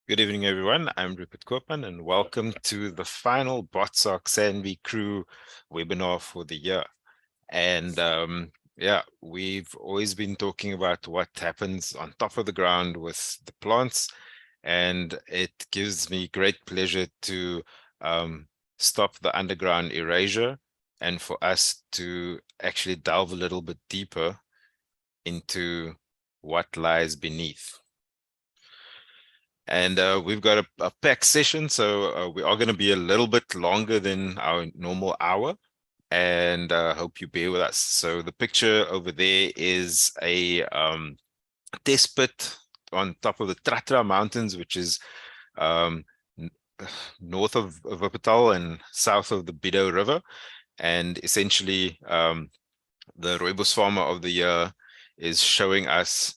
Good evening, everyone. I'm Rupert Koopman, and welcome to the final BotSoc SANBI Crew webinar for the year. And yeah, we've always been talking about what happens on top of the ground with the plants, and it gives me great pleasure to stop the underground erasure and for us to actually delve a little bit deeper into what lies beneath. And we've got a packed session, so we are going to be a little bit longer than our normal hour, and hope you bear with us. So the picture over there is a test pit on top of the Tratra Mountains, which is north of Wuppertal and south of the Bido River. And essentially, the Rooibos Farmer of the Year is showing us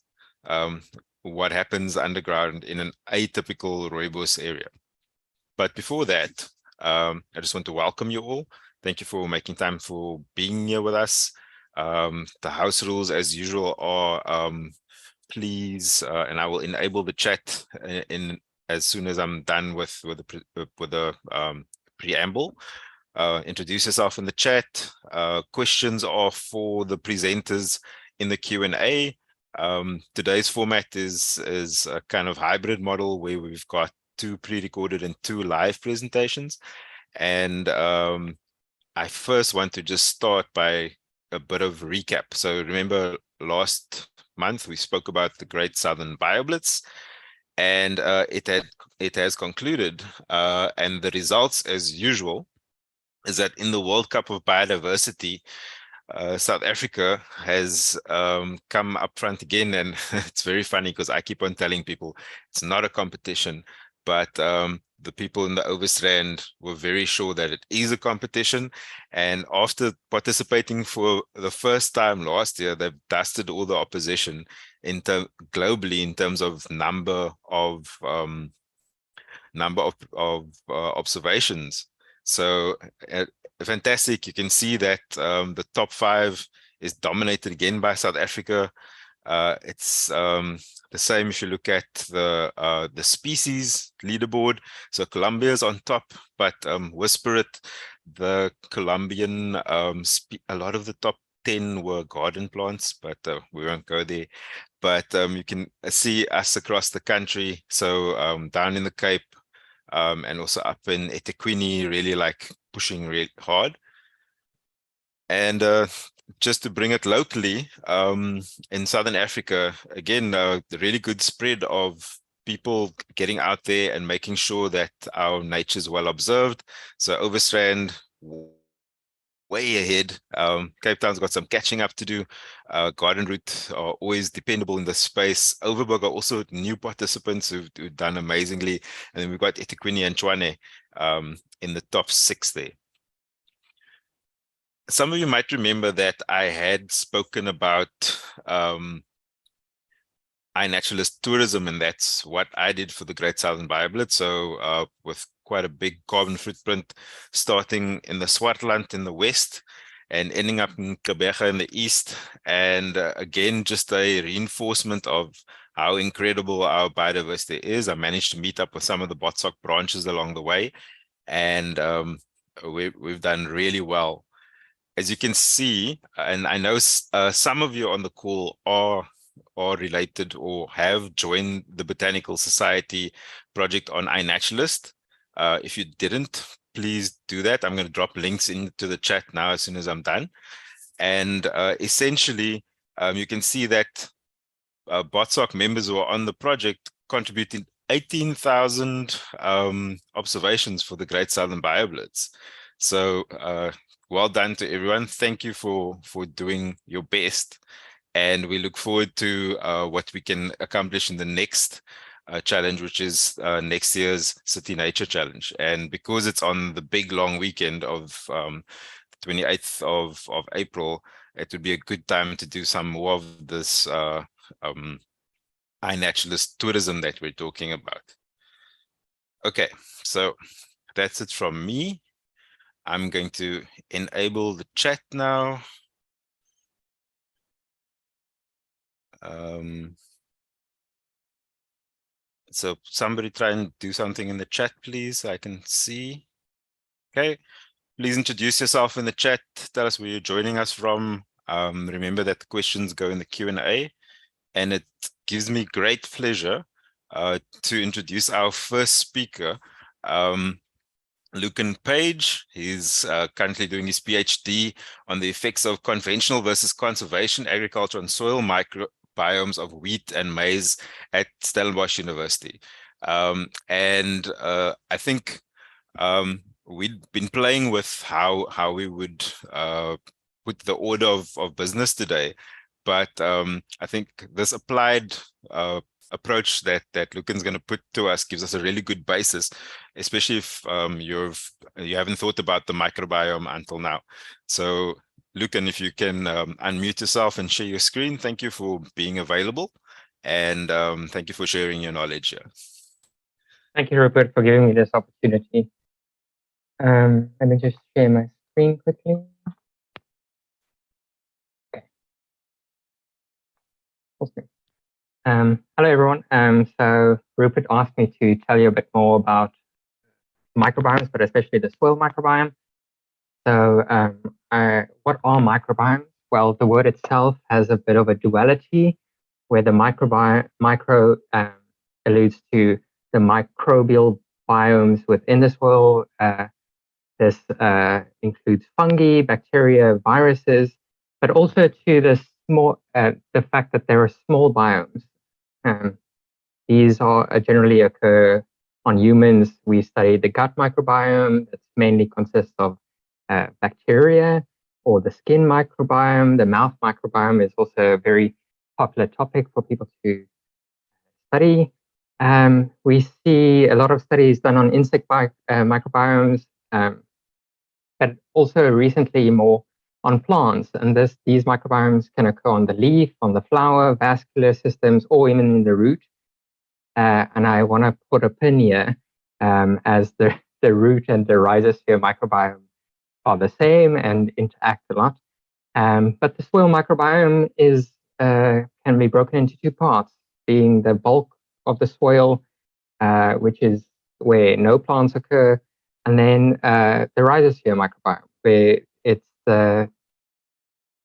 what happens underground in an atypical rooibos area. But before that, I just want to welcome you all. Thank you for making time for being here with us. The house rules, as usual, are please, and I will enable the chat in as soon as I'm done with the preamble. Introduce yourself in the chat. Questions are for the presenters in the Q&A. Today's format is a kind of hybrid model where we've got 2 pre-recorded and 2 live presentations. And I first want to just start by a bit of recap. So remember last month we spoke about the Great Southern BioBlitz, and it has concluded, and the results, as usual, is that in the World Cup of Biodiversity, South Africa has come up front again. And it's very funny because I keep on telling people it's not a competition, but the people in the Overstrand were very sure that it is a competition. And after participating for the first time last year, they've dusted all the opposition globally in terms of number of observations. So fantastic. You can see that the top 5 is dominated again by South Africa. It's the same if you look at the species leaderboard. So Colombia is on top, but whisper it, the Colombian, a lot of the top 10 were garden plants, but we won't go there. But you can see us across the country. So down in the Cape, and also up in eThekwini, really like pushing really hard. And just to bring it locally, in Southern Africa, again, the really good spread of people getting out there and making sure that our nature is well observed. So Overstrand, way ahead. Cape Town's got some catching up to do. Garden Route are always dependable in the space. Overberg are also new participants who've done amazingly. And then we've got eThekwini and Tshwane in the top 6 there. Some of you might remember that I had spoken about iNaturalist tourism, and that's what I did for the Great Southern BioBlitz. So with quite a big carbon footprint, starting in the Swartland in the west and ending up in Gqeberha in the east. And again, just a reinforcement of how incredible our biodiversity is. I managed to meet up with some of the BotSoc branches along the way, and we've done really well. As you can see, and I know some of you on the call are related or have joined the Botanical Society project on iNaturalist. If you didn't, please do that. I'm going to drop links into the chat now as soon as I'm done. And essentially, you can see that BotSoc members who are on the project contributed 18,000 observations for the Great Southern BioBlitz. So well done to everyone. Thank you for doing your best. And we look forward to what we can accomplish in the next challenge, which is next year's City Nature Challenge. And because it's on the big long weekend of 28th of April, it would be a good time to do some more of this iNaturalist tourism that we're talking about. Okay, so that's it from me. I'm going to enable the chat now. So somebody try and do something in the chat, please, so I can see. Okay, please introduce yourself in the chat. Tell us where you're joining us from. Remember that the questions go in the Q&A, and it gives me great pleasure to introduce our first speaker, Lucan Page. He's currently doing his PhD on the effects of conventional versus conservation agriculture on soil microbiomes of wheat and maize at Stellenbosch University. And I think we'd been playing with how we would put the order of business today, but I think this applied approach that Lucan's going to put to us gives us a really good basis, especially if you haven't thought about the microbiome until now. So Lucan, if you can unmute yourself and share your screen. Thank you for being available, and thank you for sharing your knowledge here. Thank you, Rupert, for giving me this opportunity. Let me just share my screen quickly. Okay. Awesome. Hello, everyone. So Rupert asked me to tell you a bit more about microbiomes, but especially the soil microbiome. So what are microbiomes? Well, the word itself has a bit of a duality, where the micro alludes to the microbial biomes within the soil. This includes fungi, bacteria, viruses, but also to the fact that there are small biomes. These generally occur on humans. We study the gut microbiome that mainly consists of bacteria, or the skin microbiome. The mouth microbiome is also a very popular topic for people to study. We see a lot of studies done on insect microbiomes, but also recently more on plants. And these microbiomes can occur on the leaf, on the flower, vascular systems, or even in the root. And I want to put a pin here, as the root and the rhizosphere microbiome are the same and interact a lot. But the soil microbiome can be broken into two parts, being the bulk of the soil, which is where no plants occur, and then the rhizosphere microbiome, where it's the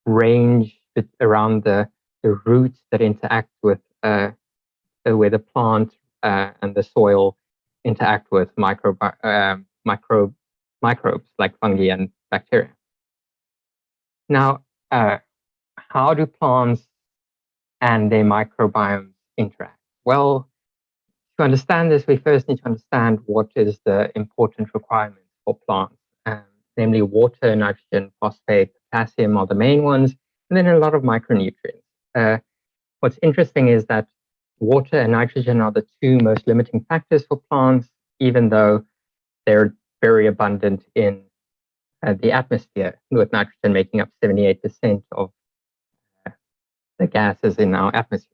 range around the roots that interact with where the plant and the soil interact with microbes like fungi and bacteria. Now, how do plants and their microbiomes interact? Well, to understand this, we first need to understand what is the important requirements for plants, namely water, nitrogen, phosphate, potassium are the main ones, and then a lot of micronutrients. What's interesting is that water and nitrogen are the two most limiting factors for plants, even though they're very abundant in the atmosphere, with nitrogen making up 78% of the gases in our atmosphere.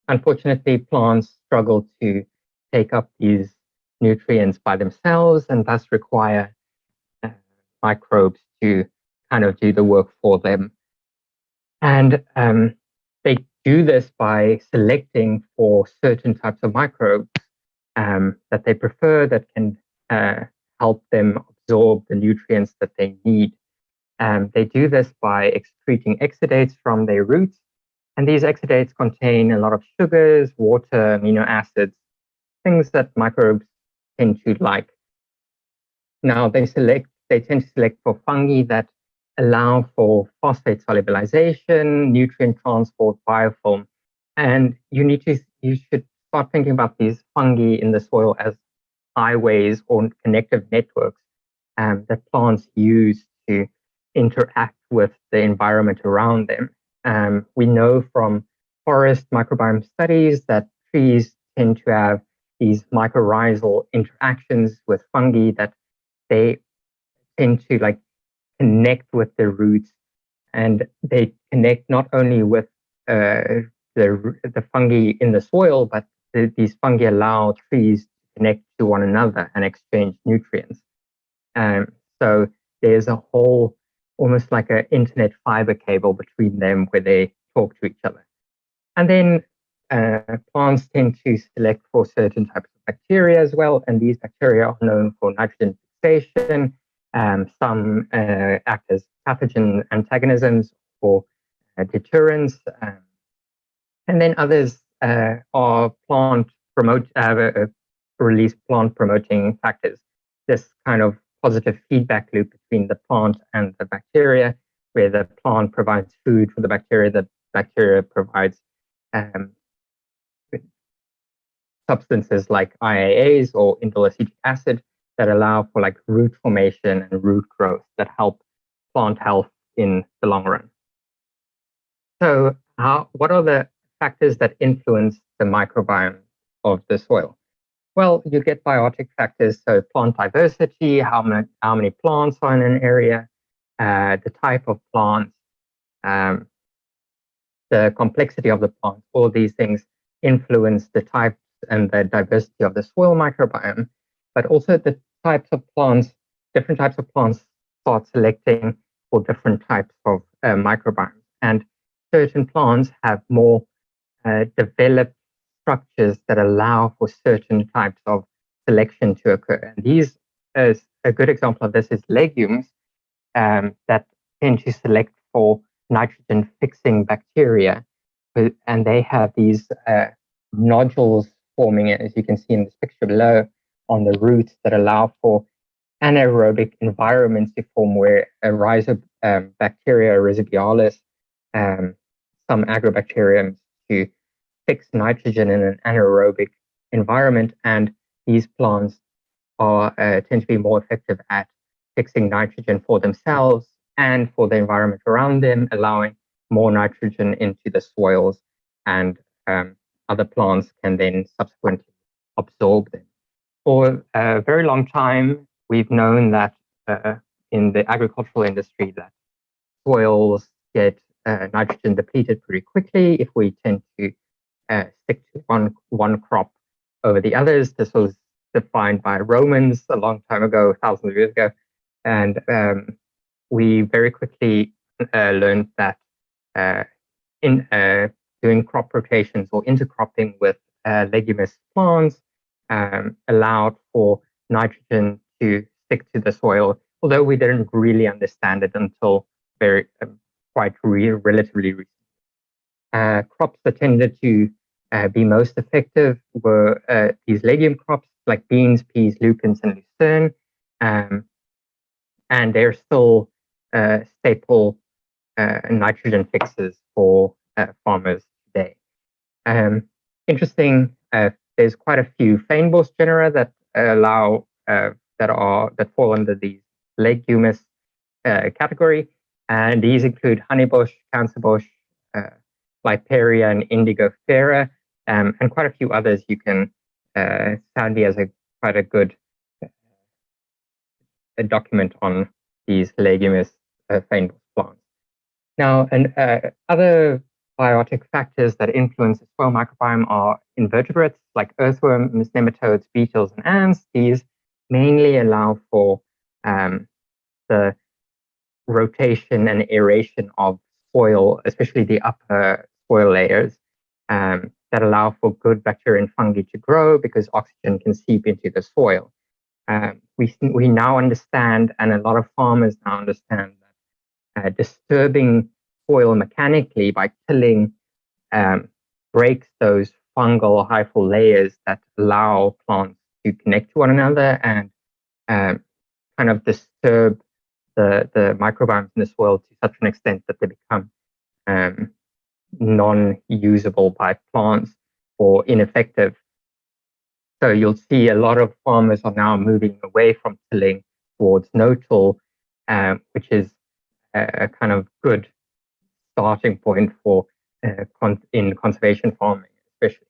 Unfortunately, plants struggle to take up these nutrients by themselves, and thus require microbes to kind of do the work for them. And they do this by selecting for certain types of microbes that they prefer, that can help them absorb the nutrients that they need. They do this by excreting exudates from their roots, and these exudates contain a lot of sugars, water, amino acids, things that microbes tend to like. Now, they tend to select for fungi that allow for phosphate solubilization, nutrient transport, biofilm, and you should start thinking about these fungi in the soil as highways or connective networks that plants use to interact with the environment around them. We know from forest microbiome studies that trees tend to have these mycorrhizal interactions with fungi, that they tend to connect with the roots, and they connect not only with the fungi in the soil, but these fungi allow trees to connect to one another and exchange nutrients. So there's a whole, almost like an internet fiber cable between them, where they talk to each other. And then plants tend to select for certain types of bacteria as well, and these bacteria are known for nitrogen fixation. Some act as pathogen antagonisms or deterrents, and then others are release plant promoting factors. This kind of positive feedback loop between the plant and the bacteria, where the plant provides food for the bacteria provides substances like IAAs or indole acetic acid that allow for like root formation and root growth that help plant health in the long run. So what are the factors that influence the microbiome of the soil? Well, you get biotic factors, so plant diversity, how many plants are in an area, the type of plants, the complexity of the plants. All these things influence the types and the diversity of the soil microbiome, but also the types of plants, different types of plants start selecting for different types of microbiomes. And certain plants have more developed structures that allow for certain types of selection to occur. And these, as a good example of this, is legumes that tend to select for nitrogen fixing bacteria, and they have these nodules forming, as you can see in this picture below, on the roots that allow for anaerobic environments to form where a bacteria rhizobialis, some agrobacteriums, to fix nitrogen in an anaerobic environment, and these plants are tend to be more effective at fixing nitrogen for themselves and for the environment around them, allowing more nitrogen into the soils, and other plants can then subsequently absorb them. For a very long time, we've known that in the agricultural industry that soils get nitrogen depleted pretty quickly if we tend to stick to one crop over the others. This was defined by Romans a long time ago, thousands of years ago, and we very quickly learned that in doing crop rotations or intercropping with leguminous plants allowed for nitrogen to stick to the soil, although we didn't really understand it until relatively recently. Crops that tended to be most effective were these legume crops like beans, peas, lupins, and lucerne, and they're still staple nitrogen fixes for farmers today. Interesting, there's quite a few fynbos genera that that fall under the leguminous category, and these include honeybush, cancerbush, Liparia, and indigofera, and quite a few others. You can SANBI has quite a good document on these leguminous fynbos plants. Now, other biotic factors that influence the soil microbiome are invertebrates like earthworms, nematodes, beetles, and ants. These mainly allow for the rotation and aeration of soil, especially the upper soil layers, that allow for good bacteria and fungi to grow because oxygen can seep into the soil. We now understand, and a lot of farmers now understand, that disturbing soil mechanically by tilling breaks those fungal hyphal layers that allow plants to connect to one another and kind of disturb the microbiomes in the soil to such an extent that they become non-usable by plants or ineffective. So you'll see a lot of farmers are now moving away from tilling towards no-till, which is a kind of good starting point for in conservation farming, especially.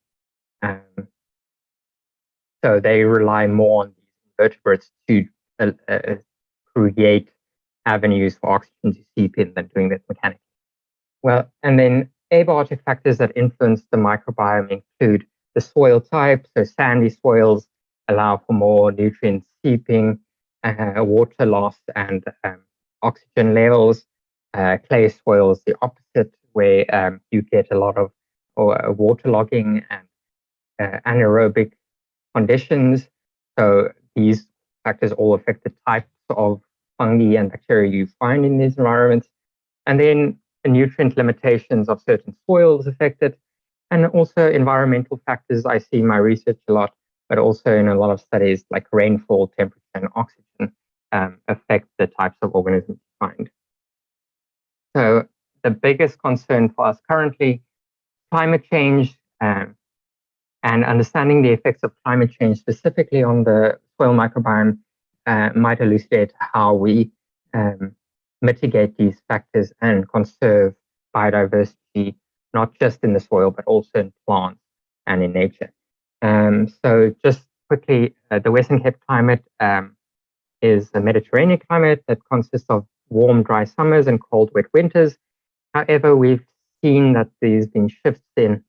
So they rely more on these invertebrates to create avenues for oxygen to seep in than doing that mechanically. Well, and then abiotic factors that influence the microbiome include the soil type. So sandy soils allow for more nutrient seeping, water loss, and oxygen levels. Clay soils, the opposite, where you get a lot of or waterlogging and anaerobic conditions. So these factors all affect the types of fungi and bacteria you find in these environments. And then the nutrient limitations of certain soils affect it. And also environmental factors I see in my research a lot, but also in a lot of studies like rainfall, temperature, and oxygen affect the types of organisms you find. So the biggest concern for us currently, climate change, and understanding the effects of climate change specifically on the soil microbiome might elucidate how we mitigate these factors and conserve biodiversity, not just in the soil, but also in plants and in nature. So just quickly, the Western Cape climate is a Mediterranean climate that consists of warm, dry summers and cold, wet winters. However, we've seen that there's been shifts in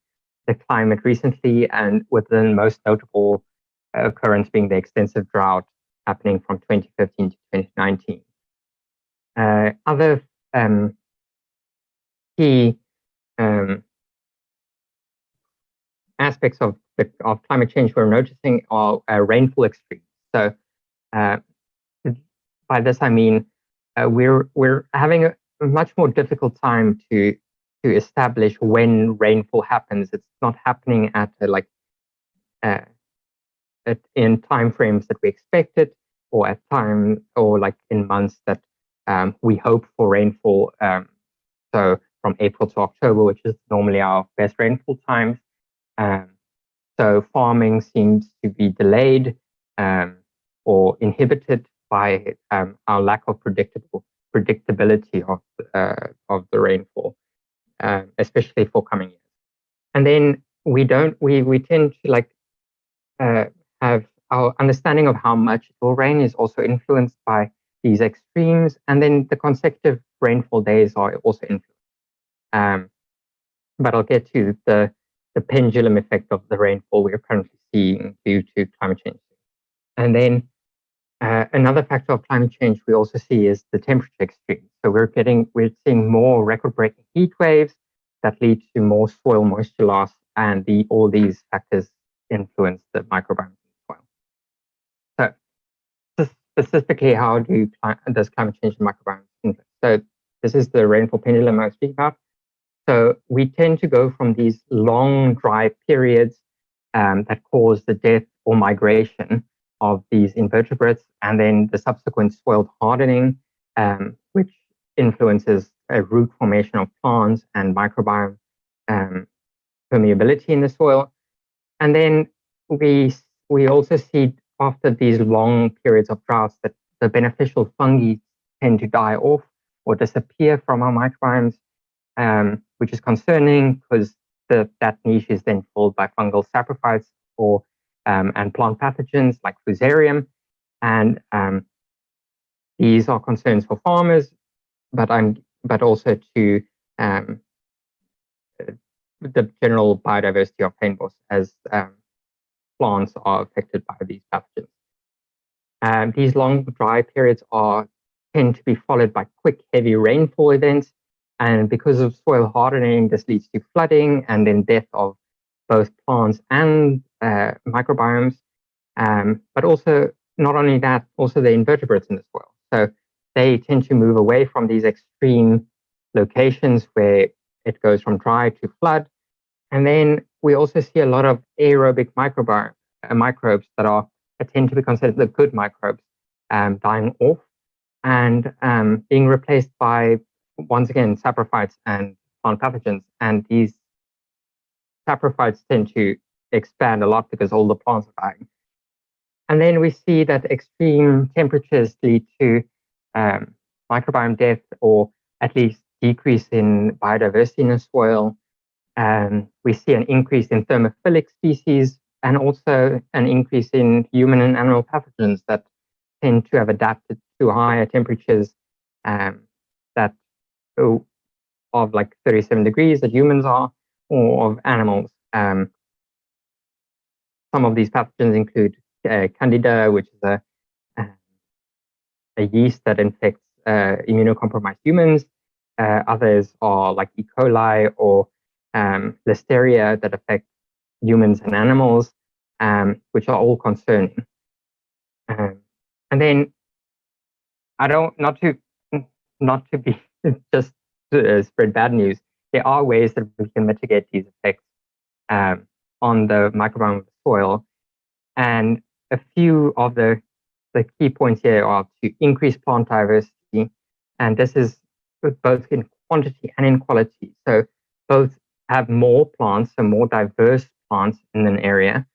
the climate recently, and with the most notable occurrence being the extensive drought happening from 2015 to 2019. Other key aspects of climate change we're noticing are rainfall extremes. So by this I mean we're having a much more difficult time to establish when rainfall happens. It's not happening at in time frames that we expected, or at time, or like in months that we hope for rainfall. So from April to October, which is normally our best rainfall times. So farming seems to be delayed or inhibited by our lack of predictability of the rainfall, especially for coming years. And then we tend to have our understanding of how much it will rain is also influenced by these extremes, and then the consecutive rainfall days are also influenced. But I'll get to the pendulum effect of the rainfall we're currently seeing due to climate change. And then another factor of climate change we also see is the temperature extremes. So we're seeing more record-breaking heat waves that lead to more soil moisture loss, and all these factors influence the microbiome in the soil. So specifically, how does climate change the microbiome influence? So this is the rainfall pendulum I was speaking about. So we tend to go from these long dry periods that cause the death or migration of these invertebrates, and then the subsequent soil hardening, which influences root formation of plants and microbiome permeability in the soil. And then we also see after these long periods of droughts that the beneficial fungi tend to die off or disappear from our microbiomes, which is concerning because that niche is then filled by fungal saprophytes and plant pathogens like Fusarium. And these are concerns for farmers, but also to the general biodiversity of fynbos as plants are affected by these pathogens. These long dry periods tend to be followed by quick, heavy rainfall events. And because of soil hardening, this leads to flooding and then death of both plants and microbiomes. But also, not only that, also the invertebrates in the soil. So they tend to move away from these extreme locations where it goes from dry to flood. And then we also see a lot of aerobic microbes that tend to be considered the good microbes dying off and being replaced by, once again, saprophytes and plant pathogens. And these saprophytes tend to expand a lot because all the plants are dying. And then we see that extreme temperatures lead to microbiome death, or at least decrease in biodiversity in the soil. We see an increase in thermophilic species and also an increase in human and animal pathogens that tend to have adapted to higher temperatures of like 37 degrees that humans are, or of animals. Some of these pathogens include Candida, which is a yeast that infects immunocompromised humans. Others are like E. coli or listeria that affect humans and animals, which are all concerning. And then I don't not to be just spread bad news. There are ways that we can mitigate these effects on the microbiome of the soil, and a few of the key points here are to increase plant diversity, and this is both in quantity and in quality. So both have more plants, so more diverse plants in an area.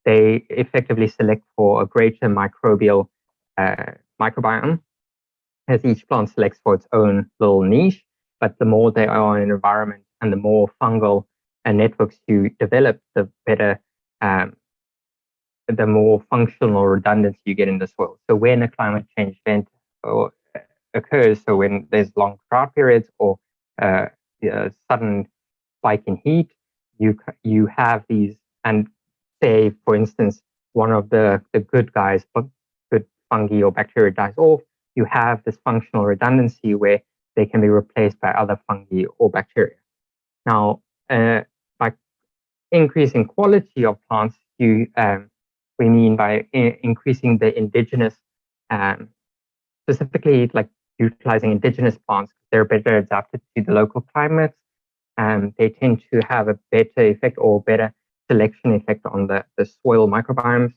They effectively select for a greater microbial microbiome, as each plant selects for its own little niche. But the more they are in an environment and the more fungal networks you develop, the better, the more functional redundancy you get in the soil. So when a climate change event occurs, so when there's long drought periods or sudden spike in heat, you have these, and say, for instance, one of the good guys, good fungi or bacteria dies off, you have this functional redundancy where they can be replaced by other fungi or bacteria. Now, by increasing quality of plants, we mean by increasing the indigenous, specifically like utilizing indigenous plants. They're better adapted to the local climates, and they tend to have a better effect or better selection effect on the soil microbiomes.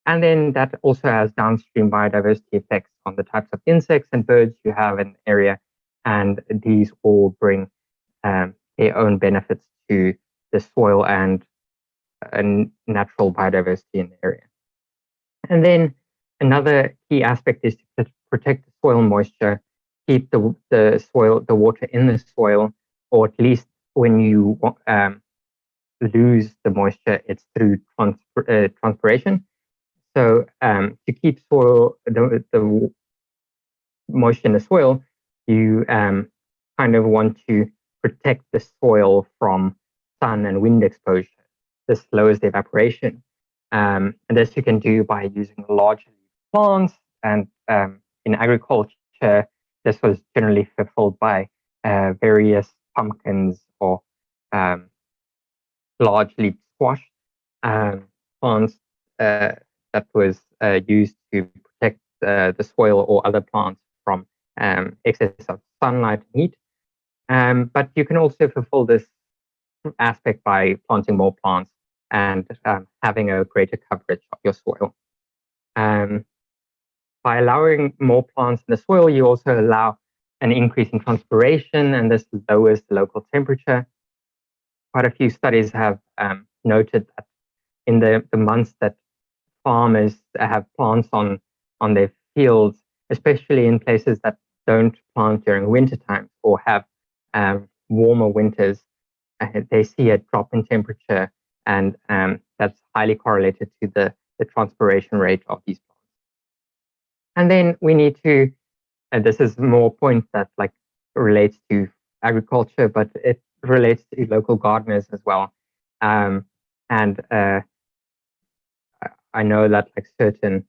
And then that also has downstream biodiversity effects on the types of insects and birds you have in the area. And these all bring their own benefits to the soil and natural biodiversity in the area. And then another key aspect is to protect the soil moisture, keep the water in the soil, or at least when you lose the moisture, it's through transpiration. So to keep the moisture in the soil, you kind of want to protect the soil from sun and wind exposure. This lowers the evaporation. And this you can do by using large plants. And in agriculture, this was generally fulfilled by various pumpkins or large leaf squash plants that was used to protect the soil or other plants from excess of sunlight and heat. But you can also fulfill this aspect by planting more plants and having a greater coverage of your soil. By allowing more plants in the soil, you also allow an increase in transpiration, and this lowers the local temperature. Quite a few studies have noted that in the months that farmers have plants on their fields, especially in places that don't plant during winter times or have warmer winters, they see a drop in temperature, and that's highly correlated to the transpiration rate of these plants. And then we need to, and this is more a point that like relates to agriculture, but it relates to local gardeners as well. And I know that like certain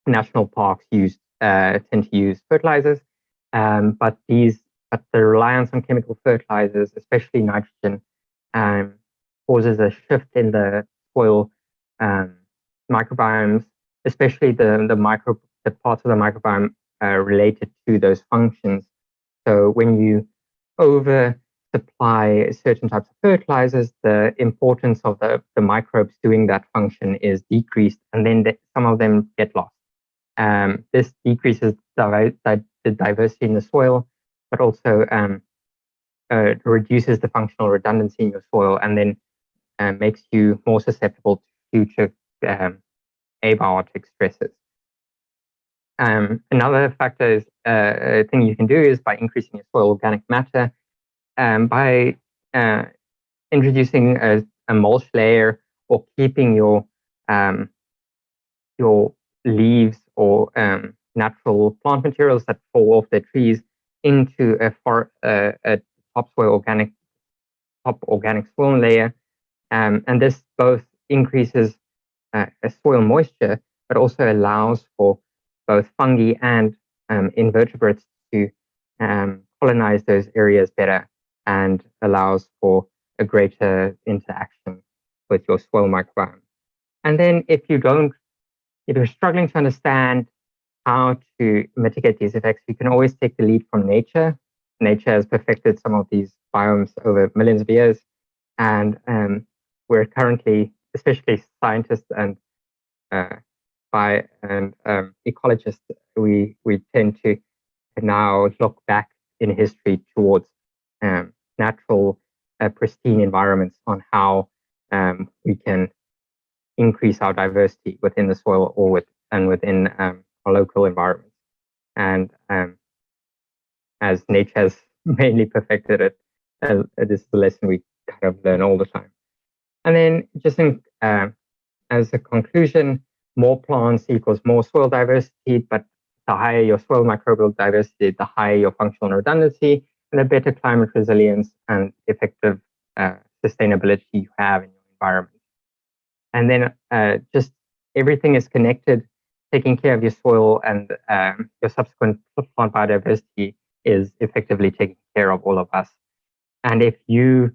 national parks tend to use fertilizers, but the reliance on chemical fertilizers, especially nitrogen, causes a shift in the soil microbiomes, especially the parts of the microbiome related to those functions. So when you oversupply certain types of fertilizers, the importance of the microbes doing that function is decreased, and then some of them get lost. This decreases the diversity in the soil, but also reduces the functional redundancy in your soil, and then makes you more susceptible to future abiotic stresses. Another factor is thing you can do is by increasing your soil organic matter, by introducing a mulch layer, or keeping your leaves or natural plant materials that fall off the trees into a top organic soil layer, and this both increases soil moisture, but also allows for both fungi and invertebrates to colonize those areas better and allows for a greater interaction with your soil microbiome. And then if you're struggling to understand how to mitigate these effects, you can always take the lead from nature. Nature has perfected some of these biomes over millions of years. And we're currently, especially scientists and ecologists, we tend to now look back in history towards natural, pristine environments on how we can increase our diversity within the soil or within our local environments. And as nature has mainly perfected it, this is the lesson we kind of learn all the time. And then just as a conclusion, more plants equals more soil diversity, but the higher your soil microbial diversity, the higher your functional redundancy, and the better climate resilience and effective sustainability you have in your environment. And then just everything is connected. Taking care of your soil and your subsequent plant biodiversity is effectively taking care of all of us. And if you,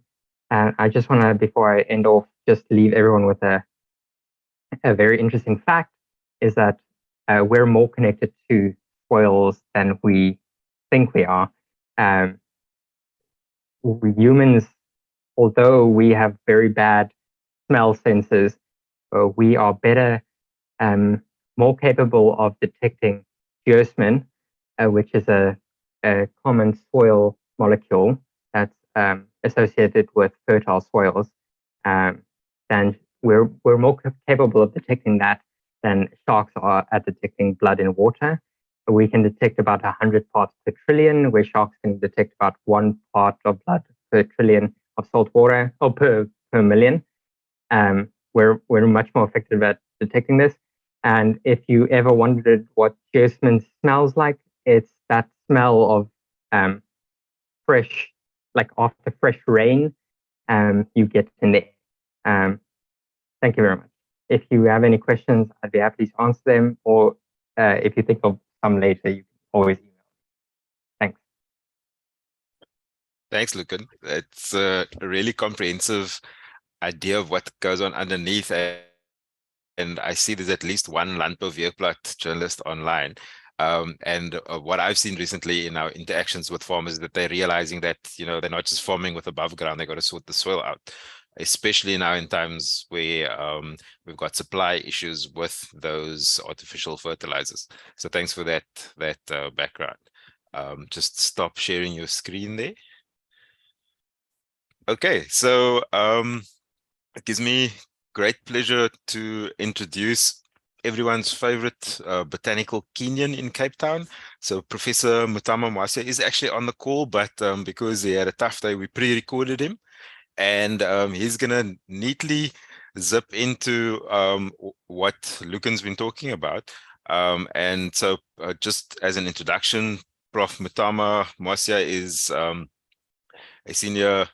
I just want to, before I end off, just leave everyone with a very interesting fact, is that we're more connected to soils than we think we are. Humans, although we have very bad smell senses, we are better, more capable of detecting geosmin, which is a common soil molecule that's associated with fertile soils, and we're more capable of detecting that than sharks are at detecting blood in water. We can detect about 100 parts per trillion, where sharks can detect about 1 part of blood per trillion of salt water, or per million. We're much more effective at detecting this. And if you ever wondered what geosmin smells like, it's that smell of fresh, like after fresh rain, you get in the air. Thank you very much. If you have any questions, I'd be happy to answer them. Or if you think of some later, you can always email me. Thanks. Thanks, Lucan. It's a really comprehensive idea of what goes on underneath. And I see there's at least one Landbouweekblad journalist online. And what I've seen recently in our interactions with farmers is that they're realizing that, they're not just farming with above ground, they got to sort the soil out, especially now in times where we've got supply issues with those artificial fertilizers. So thanks for that background. Just stop sharing your screen there. Okay, so it gives me great pleasure to introduce everyone's favorite botanical Kenyan in Cape Town. So Professor Mutama Mwasya is actually on the call, but because he had a tough day, we pre-recorded him. And he's going to neatly zip into what Lucan's been talking about. And so just as an introduction, Prof. Mutama Mwasya is a senior.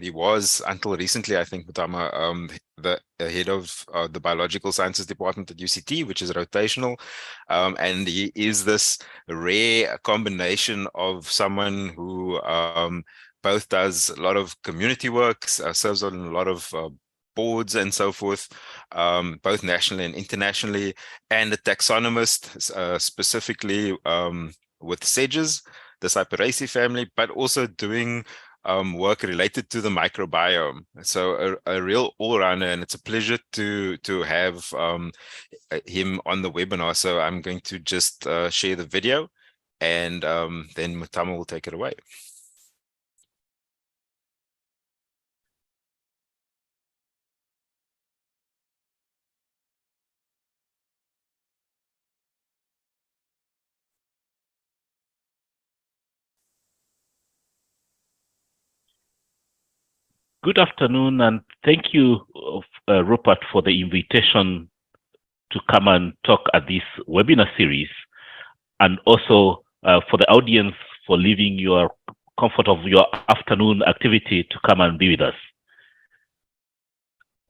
He was, until recently, I think, Mutama, the head of the biological sciences department at UCT, which is rotational. And he is this rare combination of someone who both does a lot of community work, serves on a lot of boards and so forth, both nationally and internationally, and a taxonomist, specifically with sedges, the Cyperaceae family, but also doing work related to the microbiome. So a real all-rounder, and it's a pleasure to have him on the webinar. So I'm going to just share the video, and then Mutama will take it away. Good afternoon, and thank you, Rupert, for the invitation to come and talk at this webinar series, and also for the audience for leaving your comfort of your afternoon activity to come and be with us.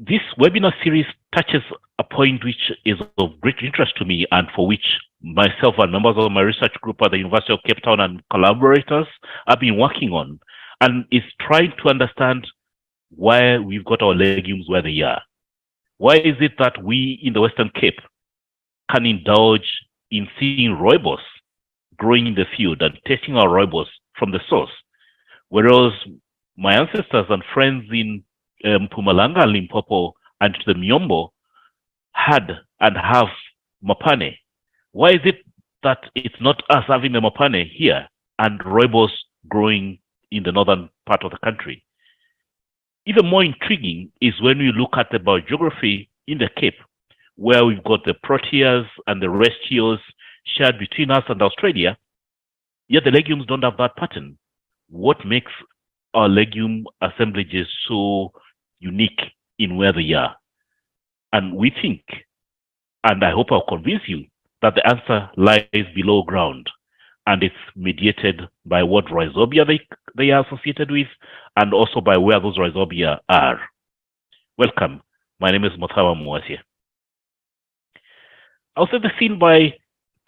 This webinar series touches a point which is of great interest to me and for which myself and members of my research group at the University of Cape Town and collaborators have been working on, and is trying to understand why we've got our legumes where they are. Why is it that we in the Western Cape can indulge in seeing rooibos growing in the field and tasting our rooibos from the source, whereas my ancestors and friends in Mpumalanga, Limpopo, and the Miombo had and have mapane? Why is it that it's not us having the mapane here and rooibos growing in the northern part of the country? Even more intriguing is when we look at the biogeography in the Cape, where we've got the proteas and the restios shared between us and Australia, yet the legumes don't have that pattern. What makes our legume assemblages so unique in where they are? And we think, and I hope I'll convince you, that the answer lies below ground, and it's mediated by what rhizobia they are associated with, and also by where those rhizobia are. Welcome. My name is Mothawa Mwasia. I'll set the scene by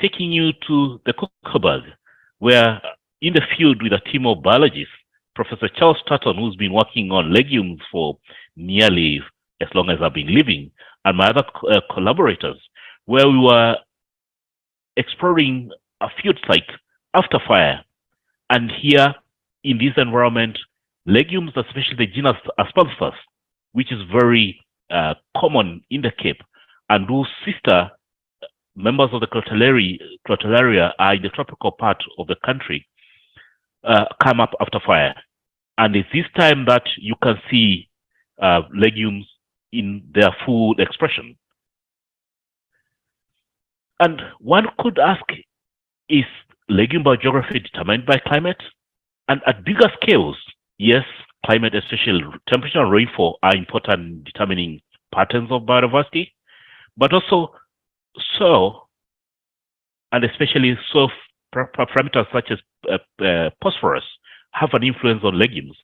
taking you to the Kokoberg, where in the field with a team of biologists, Professor Charles Tutton, who's been working on legumes for nearly as long as I've been living, and my other collaborators, where we were exploring a field site after fire. And here in this environment, legumes, especially the genus Aspalathus, which is very common in the Cape, and whose sister members of the Crotalaria are in the tropical part of the country, come up after fire. And it's this time that you can see legumes in their full expression. And one could ask, is legume biogeography determined by climate? And at bigger scales, yes, climate, especially temperature and rainfall, are important in determining patterns of biodiversity, but also soil, and especially soil parameters such as phosphorus, have an influence on legumes.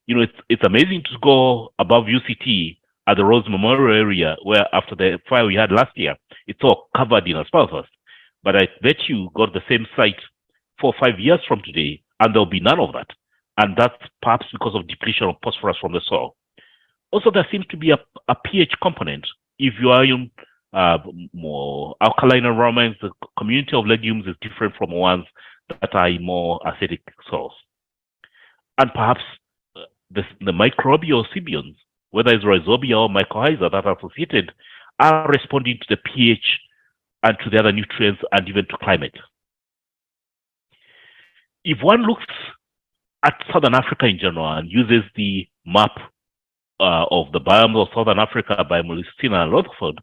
You know, it's amazing to go above UCT at the Rose Memorial area, where after the fire we had last year, it's all covered in aspalathus. But I bet you got the same site 4 or 5 years from today, and there'll be none of that. And that's perhaps because of depletion of phosphorus from the soil. Also, there seems to be a pH component. If you are in more alkaline environments, the community of legumes is different from ones that are in more acidic soils. And perhaps the microbial symbionts, whether it's rhizobia or mycorrhiza that are associated, are responding to the pH and to the other nutrients and even to climate. If one looks at Southern Africa in general and uses the map of the biomes of Southern Africa by Molestina and Rutherford,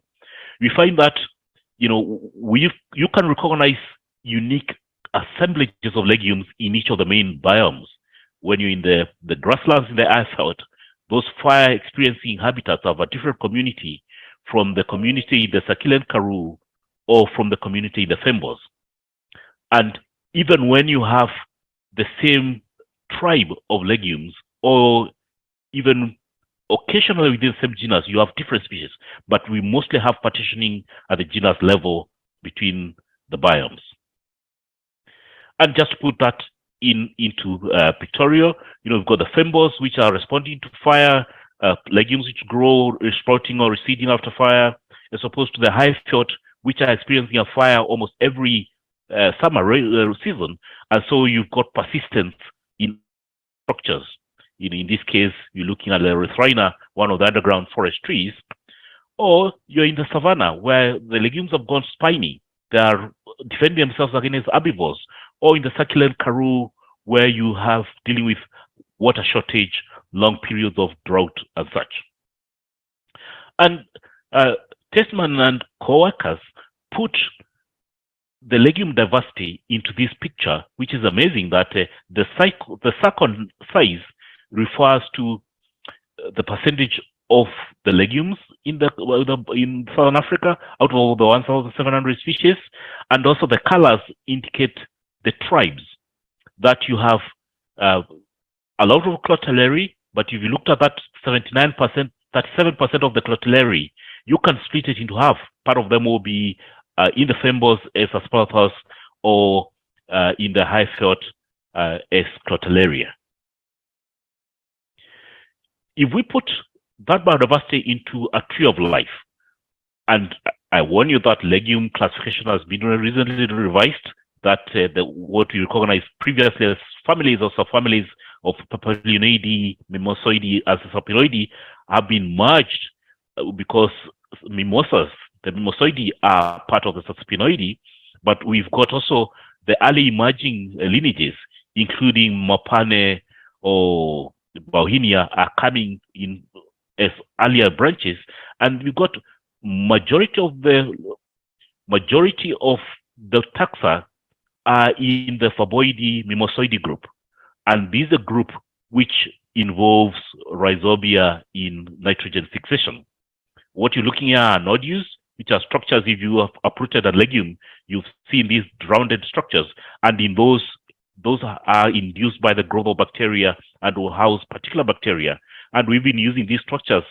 we find that, you know, you can recognize unique assemblages of legumes in each of the main biomes. When you're in the grasslands in the Eifeld, those fire-experiencing habitats have a different community from the community in the Sakile Karoo or from the community in the Fembos. And even when you have the same tribe of legumes, or even occasionally within the same genus, you have different species, but we mostly have partitioning at the genus level between the biomes. And just to put that into pictorial, you know, we've got the Fembos, which are responding to fire, legumes which grow, sprouting or receding after fire, as opposed to the Highveld, which are experiencing a fire almost every summer season. And so you've got persistence in structures. In this case, you're looking at the Erythrina, one of the underground forest trees, or you're in the savanna where the legumes have gone spiny. They are defending themselves against herbivores, or in the Sakile Karoo where you have dealing with water shortage, long periods of drought and such. And Testman and co-workers put the legume diversity into this picture, which is amazing that the circle size refers to the percentage of the legumes in Southern Africa out of the 1,700 species, and also the colors indicate the tribes that you have a lot of Crotalaria, but if you looked at that 79%, 37% of the Crotalaria, you can split it into half. Part of them will be in the fynbos as aspalathus, or in the high veld as crotalaria. If we put that biodiversity into a tree of life, and I warn you that legume classification has been recently revised, that what we recognize previously as families or subfamilies of Papilionoideae, Mimosoideae, as Sapinoideae have been merged because mimosas, the Mimosoideae, are part of the Sapinoideae, but we've got also the early emerging lineages, including Mopane or Bauhinia, are coming in as earlier branches, and we've got majority of the taxa are in the Faboideae, Mimosoideae group, and this is a group which involves rhizobia in nitrogen fixation. What you're looking at are nodules, which are structures. If you have uprooted a legume, you've seen these rounded structures, and in those are induced by the growth of bacteria and will house particular bacteria. And we've been using these structures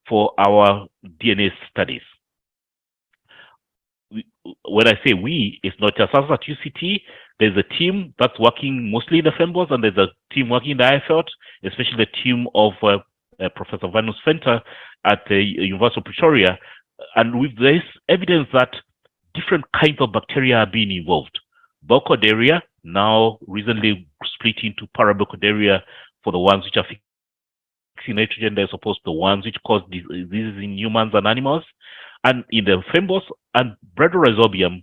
for our DNA studies. When I say we, it's not just us at UCT. There's a team that's working mostly in the fynbos, and there's a team working in the IFL, especially the team of Professor Vanus Fenter at the University of Pretoria. And with this evidence that different kinds of bacteria are being involved. Burkholderia, now recently split into Paraburkholderia for the ones which are fixing nitrogen, as opposed to the ones which cause diseases in humans and animals, and in the fynbos, and Bradyrhizobium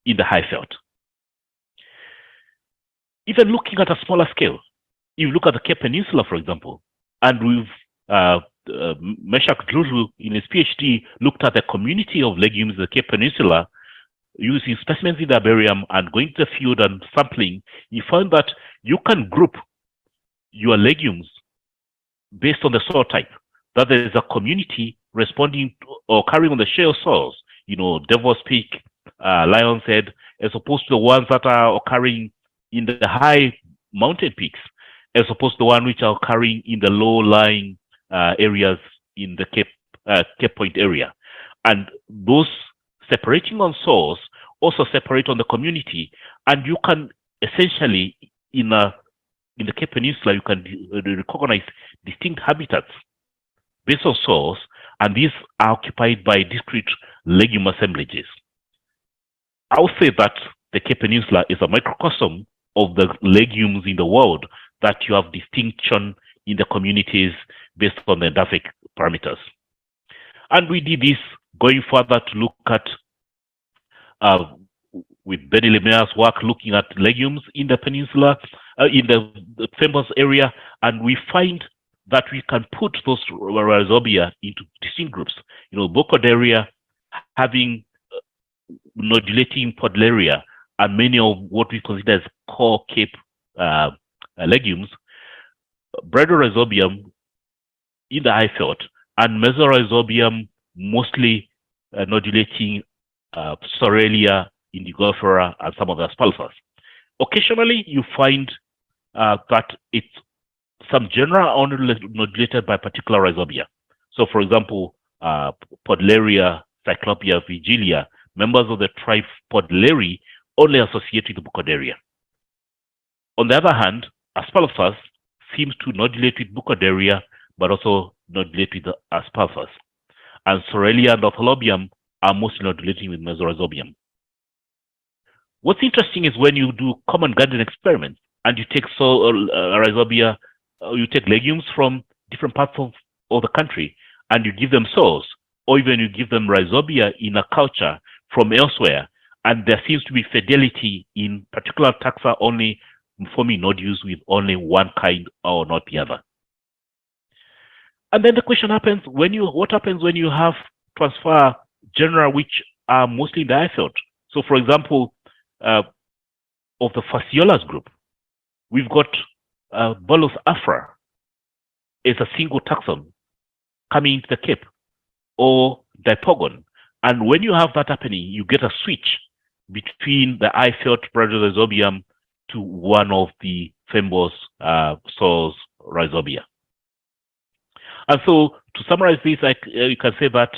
in the high veld. Even looking at a smaller scale, you look at the Cape Peninsula, for example, and we've Meshach Dlulu in his PhD looked at the community of legumes in the Cape Peninsula using specimens in the herbarium and going to the field and sampling. You found that you can group your legumes based on the soil type, that there is a community responding to, or carrying on the shale soils, Devil's Peak, Lion's Head, as opposed to the ones that are occurring in the high mountain peaks, as opposed to the ones which are occurring in the low-lying areas in the Cape Point area. And those separating on soils also separate on the community, and you can essentially, in the Cape Peninsula, you can recognize distinct habitats based on soils, and these are occupied by discrete legume assemblages. I would say that the Cape Peninsula is a microcosm of the legumes in the world, that you have distinction in the communities based on the endophic parameters. And we did this going further to look at, with Benny Lemaire's work, looking at legumes in the peninsula, in the fynbos area, and we find that we can put those rhizobia into distinct groups. Burkholderia having nodulating podleria, and many of what we consider as core Cape legumes, Bradyrhizobium in the high veld, and Mesorhizobium mostly nodulating Sorelia, Indigofera, and some of the aspalathus. Occasionally, you find that it's some general are nodulated by particular rhizobia. So, for example, Podleria, Cyclopia, Vigilia, members of the tribe Podleri, only associated with Burkholderia. On the other hand, aspalathus seems to nodulate with Burkholderia, but also nodulate with aspalathus. And Sorelia and Ortholobium are mostly nodulating with Mesorhizobium. What's interesting is when you do common garden experiments and you take rhizobia, you take legumes from different parts of the country and you give them soils, or even you give them rhizobia in a culture from elsewhere, and there seems to be fidelity in particular taxa only forming nodules with only one kind or not the other. And then the question happens what happens when you have transfer genera which are mostly in the high veld? So, for example, of the Fasciolas group, we've got Bolus afra is a single taxon coming into the Cape, or Dipogon. And when you have that happening, you get a switch between the high veld Bradyrhizobium to one of the fynbos soils rhizobia. And so, to summarize this, you can say that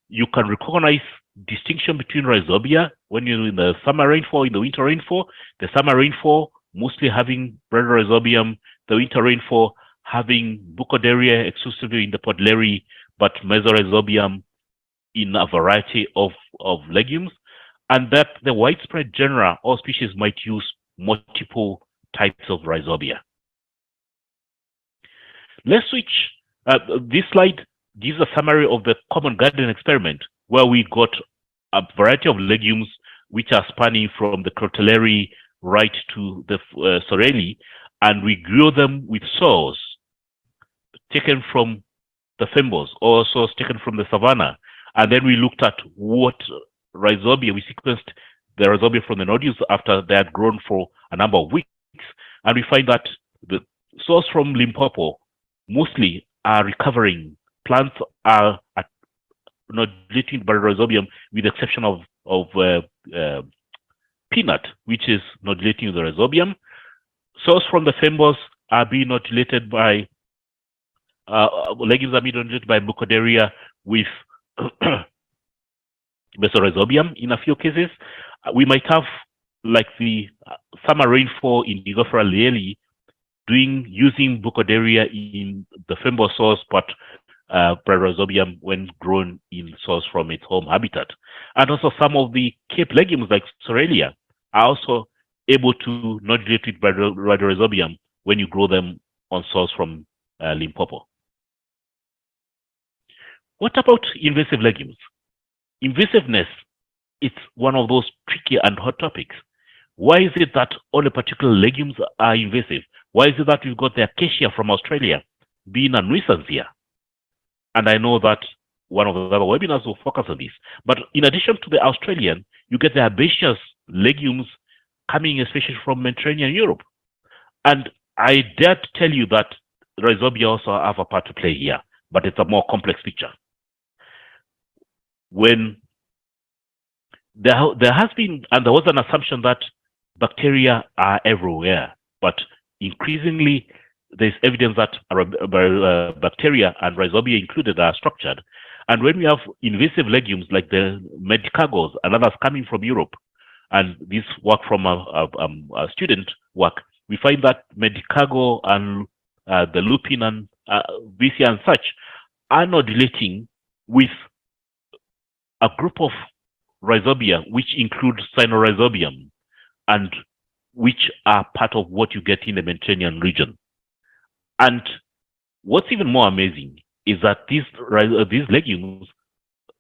you can recognize distinction between rhizobia when you're in the summer rainfall, in the winter rainfall. The summer rainfall mostly having Bradyrhizobium, the winter rainfall having Buccoderia exclusively in the Podleri, but Mesorhizobium in a variety of legumes, and that the widespread genera or species might use multiple types of rhizobia. Let's switch. This slide gives a summary of the common garden experiment, where we got a variety of legumes which are spanning from the Crotalleri right to the Sorelli, and we grew them with soils taken from the fynbos, or soils taken from the savanna. And then we looked at what rhizobia, we sequenced the rhizobia from the nodules after they had grown for a number of weeks. And we find that the soils from Limpopo mostly are recovering. Plants are nodulating Bradyrhizobium, with the exception of peanut, which is nodulating the rhizobium. Soils from the fynbos are being nodulated by legumes are being nodulated by Buccoderia with Mesorhizobium in a few cases. We might have, like the summer rainfall in Digofera lieli, using Buccoderia in the fynbos soils, but Bradyrhizobium when grown in soils from its home habitat. And also some of the Cape legumes like Sorelia are also able to nodulate with Bradyrhizobium when you grow them on soils from Limpopo. What about invasive legumes? Invasiveness, it's one of those tricky and hot topics. Why is it that only particular legumes are invasive? Why is it that we've got the acacia from Australia being a nuisance here? And I know that one of the other webinars will focus on this. But in addition to the Australian, you get the herbaceous legumes coming especially from Mediterranean Europe. And I dare to tell you that rhizobia also have a part to play here, but it's a more complex picture. When there has been, and there was an assumption that bacteria are everywhere, but increasingly there's evidence that bacteria, and rhizobia included, are structured. And when we have invasive legumes like the medicagos and others coming from Europe, and this work from a student work, we find that medicago and the lupin and vicia and such are nodulating with a group of rhizobia, which include Cynorhizobium, and which are part of what you get in the Mediterranean region. And what's even more amazing is that these legumes,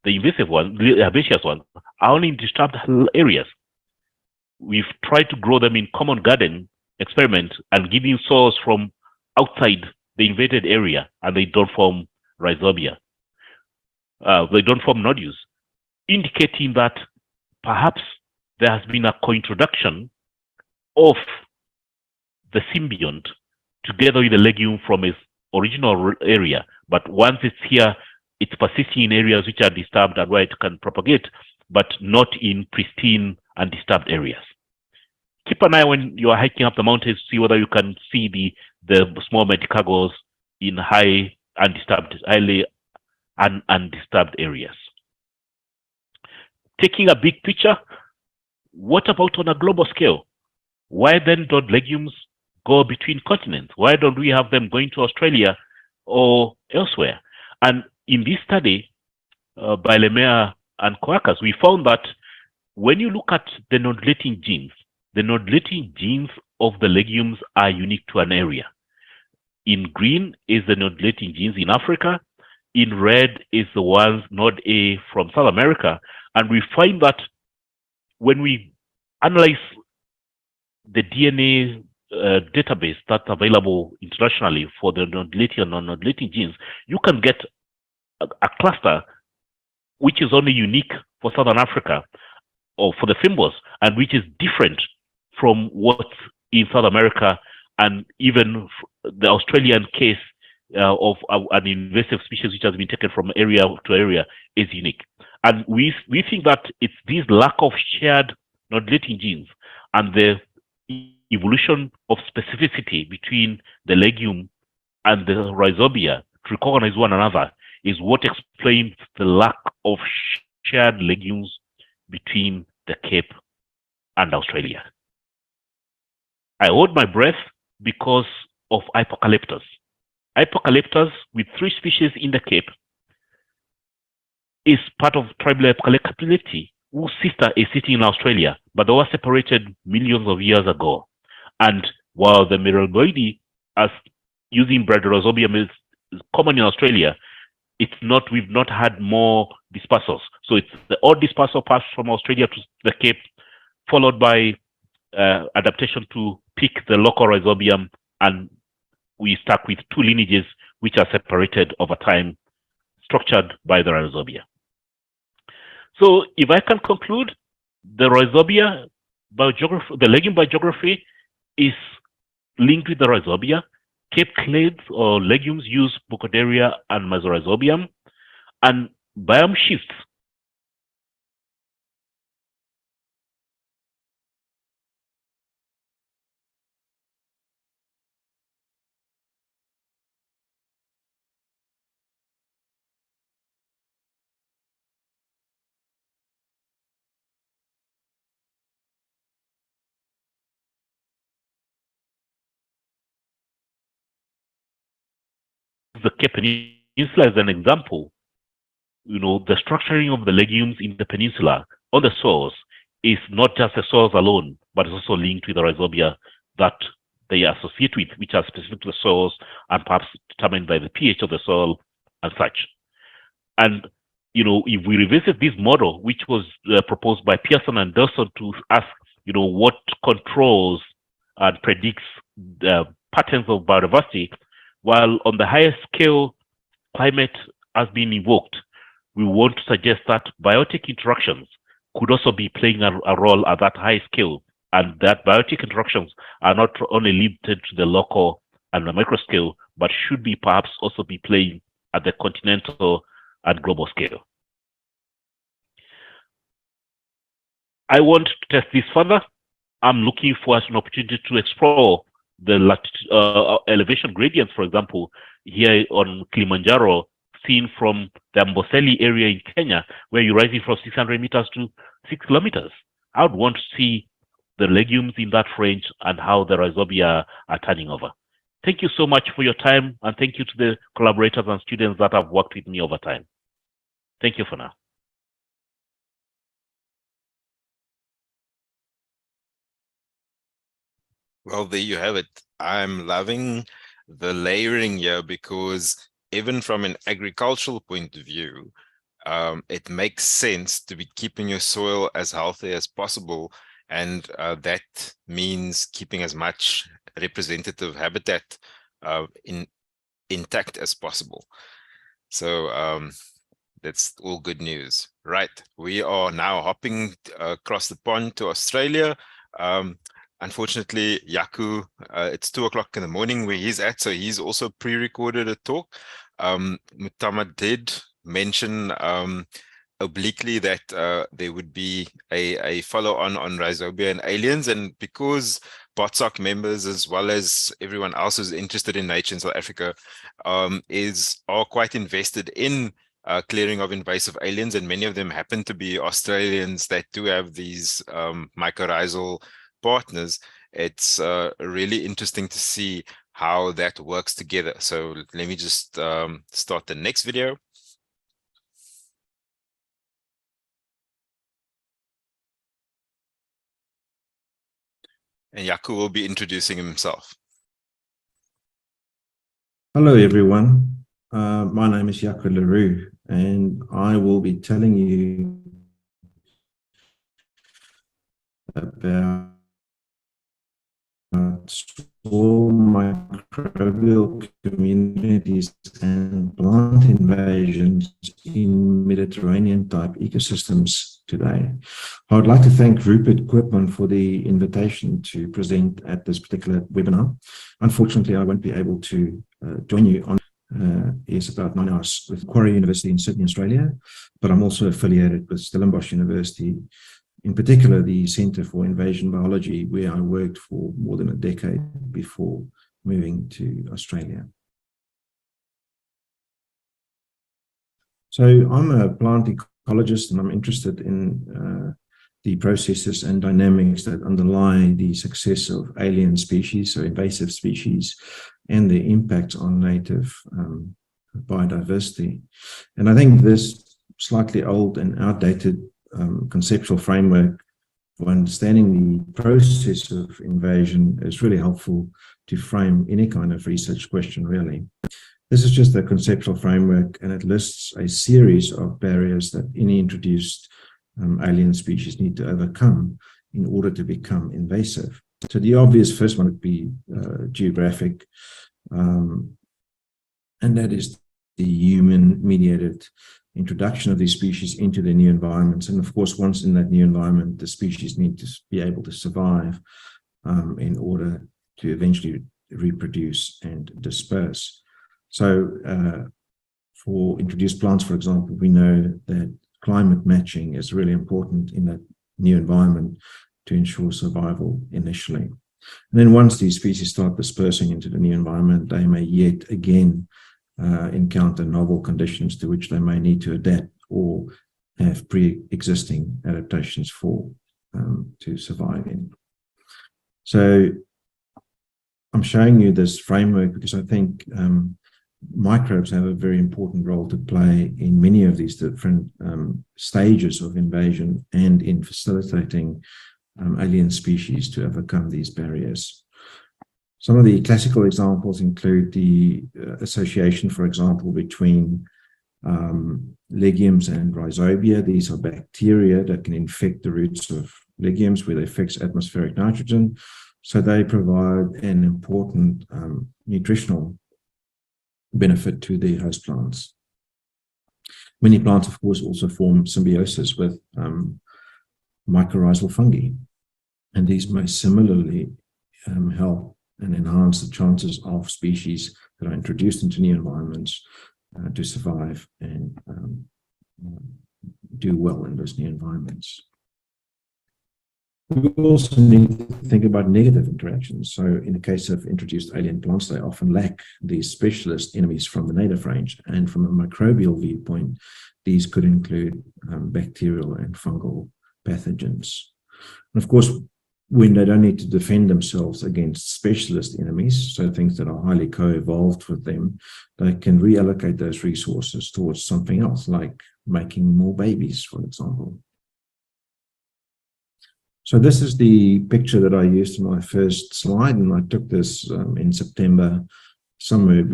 the invasive ones, the herbaceous ones, are only in disturbed areas. We've tried to grow them in common garden experiment and giving soils from outside the invaded area, and they don't form rhizobia. They don't form nodules, indicating that perhaps there has been a co-introduction of the symbiont together with the legume from its original area. But once it's here, it's persisting in areas which are disturbed and where it can propagate, but not in pristine and disturbed areas. Keep an eye when you are hiking up the mountains to see whether you can see the small medicagos in highly undisturbed areas. Taking a big picture, what about on a global scale? Why then don't legumes go between continents? Why don't we have them going to Australia or elsewhere? And in this study by Lemea and Coacas, we found that when you look at the nodulating genes of the legumes are unique to an area. In green is the nodulating genes in Africa. In red is the ones Nod A from South America. And we find that when we analyze the DNA database that's available internationally for the nodulating and non-nodulating genes, you can get a cluster which is only unique for Southern Africa or for the fynbos, and which is different from what's in South America, and even the Australian case of an invasive species which has been taken from area to area is unique. And we think that it's this lack of shared nodulating genes and the evolution of specificity between the legume and the rhizobia to recognize one another is what explains the lack of shared legumes between the Cape and Australia. I hold my breath because of Hypocalyptus. Hypocalyptus, with 3 species in the Cape, is part of tribal Hypocalyptus, whose sister is sitting in Australia, but they were separated millions of years ago. And while the microbiomes, as using Rhizobium is common in Australia, we've not had more dispersals. So it's the odd dispersal passed from Australia to the Cape, followed by adaptation to pick the local Rhizobium, and we stuck with 2 lineages which are separated over time, structured by the Rhizobia. So if I can conclude, the Rhizobia biogeography, the legume biogeography is linked with the Rhizobia. Cape clades or legumes use Buccodaria and Rhizobium, and biome shifts the Cape Peninsula as an example. The structuring of the legumes in the peninsula on the soils is not just the soils alone, but it's also linked with the Rhizobia that they associate with, which are specific to the soils and perhaps determined by the pH of the soil and such. And, if we revisit this model, which was proposed by Pearson and Dawson to ask, what controls and predicts the patterns of biodiversity, while on the highest scale, climate has been invoked, we want to suggest that biotic interactions could also be playing a role at that high scale, and that biotic interactions are not only limited to the local and the micro scale, but should be perhaps also be playing at the continental and global scale. I want to test this further. I'm looking for an opportunity to explore the elevation gradients, for example, here on Kilimanjaro, seen from the Amboseli area in Kenya, where you're rising from 600 meters to 6 kilometers. I would want to see the legumes in that range and how the Rhizobia are turning over. Thank you so much for your time, and thank you to the collaborators and students that have worked with me over time. Thank you for now. Well, there you have it. I'm loving the layering here because even from an agricultural point of view, it makes sense to be keeping your soil as healthy as possible. And that means keeping as much representative habitat intact as possible. So that's all good news. Right, we are now hopping across the pond to Australia. Unfortunately, Yaku, it's 2 o'clock in the morning where he's at, so he's also pre-recorded a talk. Mutama did mention obliquely that there would be a follow-on on Rhizobia and aliens, and because BotSoc members, as well as everyone else who's interested in nature in South Africa, are quite invested in clearing of invasive aliens, and many of them happen to be Australians that do have these mycorrhizal partners. It's really interesting to see how that works together. So let me just start the next video. And Yaku will be introducing himself. Hello, everyone. My name is Yaku LaRue, and I will be telling you about soil microbial communities and plant invasions in Mediterranean-type ecosystems today. I would like to thank Rupert Koopman for the invitation to present at this particular webinar. Unfortunately, I won't be able to join you on is about 9 hours with Macquarie University in Sydney, Australia, but I'm also affiliated with Stellenbosch University, in particular the Centre for Invasion Biology, where I worked for more than a decade before moving to Australia. So I'm a plant ecologist, and I'm interested in the processes and dynamics that underlie the success of alien species, so invasive species, and their impacts on native biodiversity. And I think this slightly old and outdated conceptual framework for understanding the process of invasion is really helpful to frame any kind of research question, really. This is just a conceptual framework, and it lists a series of barriers that any introduced alien species need to overcome in order to become invasive. So the obvious first one would be geographic, and that is the human-mediated introduction of these species into their new environments. And of course, once in that new environment, the species need to be able to survive in order to eventually reproduce and disperse. So for introduced plants, for example, we know that climate matching is really important in that new environment to ensure survival initially. And then once these species start dispersing into the new environment, they may yet again encounter novel conditions to which they may need to adapt or have pre-existing adaptations for to survive in. So I'm showing you this framework because I think microbes have a very important role to play in many of these different stages of invasion and in facilitating alien species to overcome these barriers. Some of the classical examples include the association, for example, between legumes and rhizobia. These are bacteria that can infect the roots of legumes where they fix atmospheric nitrogen. So they provide an important nutritional benefit to the host plants. Many plants, of course, also form symbiosis with mycorrhizal fungi, and these may similarly help and enhance the chances of species that are introduced into new environments to survive and do well in those new environments. We also need to think about negative interactions. So in the case of introduced alien plants, they often lack these specialist enemies from the native range. And from a microbial viewpoint, these could include bacterial and fungal pathogens. And of course, when they don't need to defend themselves against specialist enemies, so things that are highly co-evolved with them, they can reallocate those resources towards something else, like making more babies, for example. So this is the picture that I used in my first slide, and I took this in September, somewhere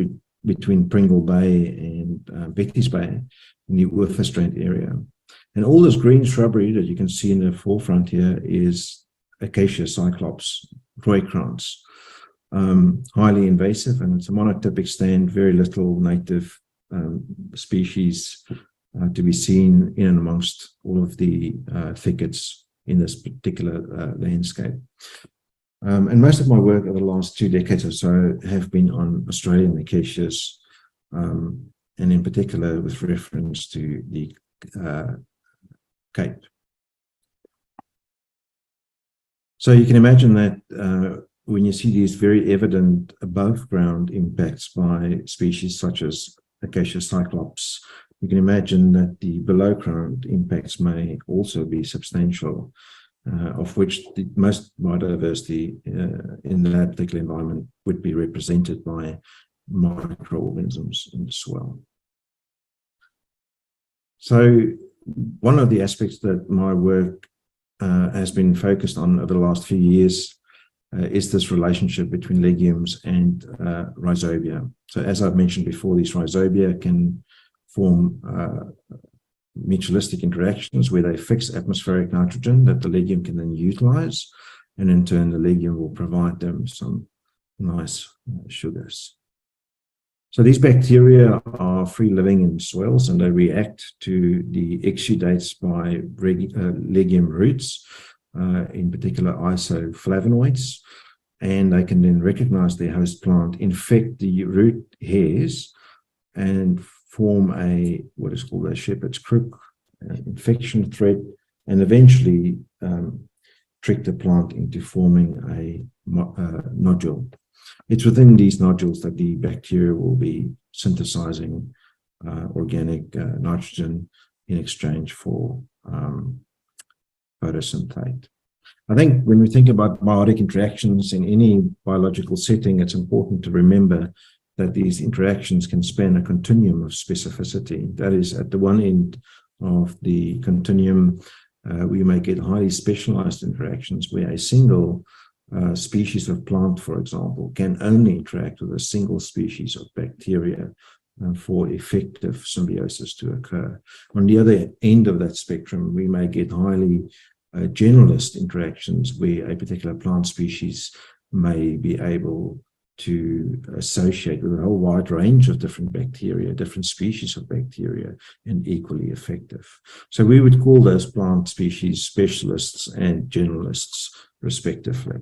between Pringle Bay and Betty's Bay in the Witwatersrand area. And all this green shrubbery that you can see in the forefront here is Acacia cyclops roykrans, highly invasive, and it's a monotypic stand, very little native species to be seen in and amongst all of the thickets in this particular landscape. And most of my work over the last 2 decades or so have been on Australian acacias, and in particular with reference to the Cape. So you can imagine that when you see these very evident above ground impacts by species such as Acacia cyclops, you can imagine that the below ground impacts may also be substantial, of which the most biodiversity in that particular environment would be represented by microorganisms in the soil. So one of the aspects that my work has been focused on over the last few years is this relationship between legumes and rhizobia. So as I've mentioned before, these rhizobia can form mutualistic interactions where they fix atmospheric nitrogen that the legume can then utilize, and in turn the legume will provide them some nice sugars. So these bacteria are free living in soils, and they react to the exudates by legume roots, in particular isoflavonoids, and they can then recognize their host plant, infect the root hairs, and form what is called a shepherd's crook infection thread, and eventually trick the plant into forming a nodule. It's within these nodules that the bacteria will be synthesizing organic nitrogen in exchange for photosynthate. I think when we think about biotic interactions in any biological setting, it's important to remember that these interactions can span a continuum of specificity. That is, at the one end of the continuum, we may get highly specialized interactions where a single species of plant, for example, can only interact with a single species of bacteria for effective symbiosis to occur. On the other end of that spectrum, we may get highly generalist interactions where a particular plant species may be able to associate with a whole wide range of different bacteria, different species of bacteria, and equally effective. So we would call those plant species specialists and generalists, respectively.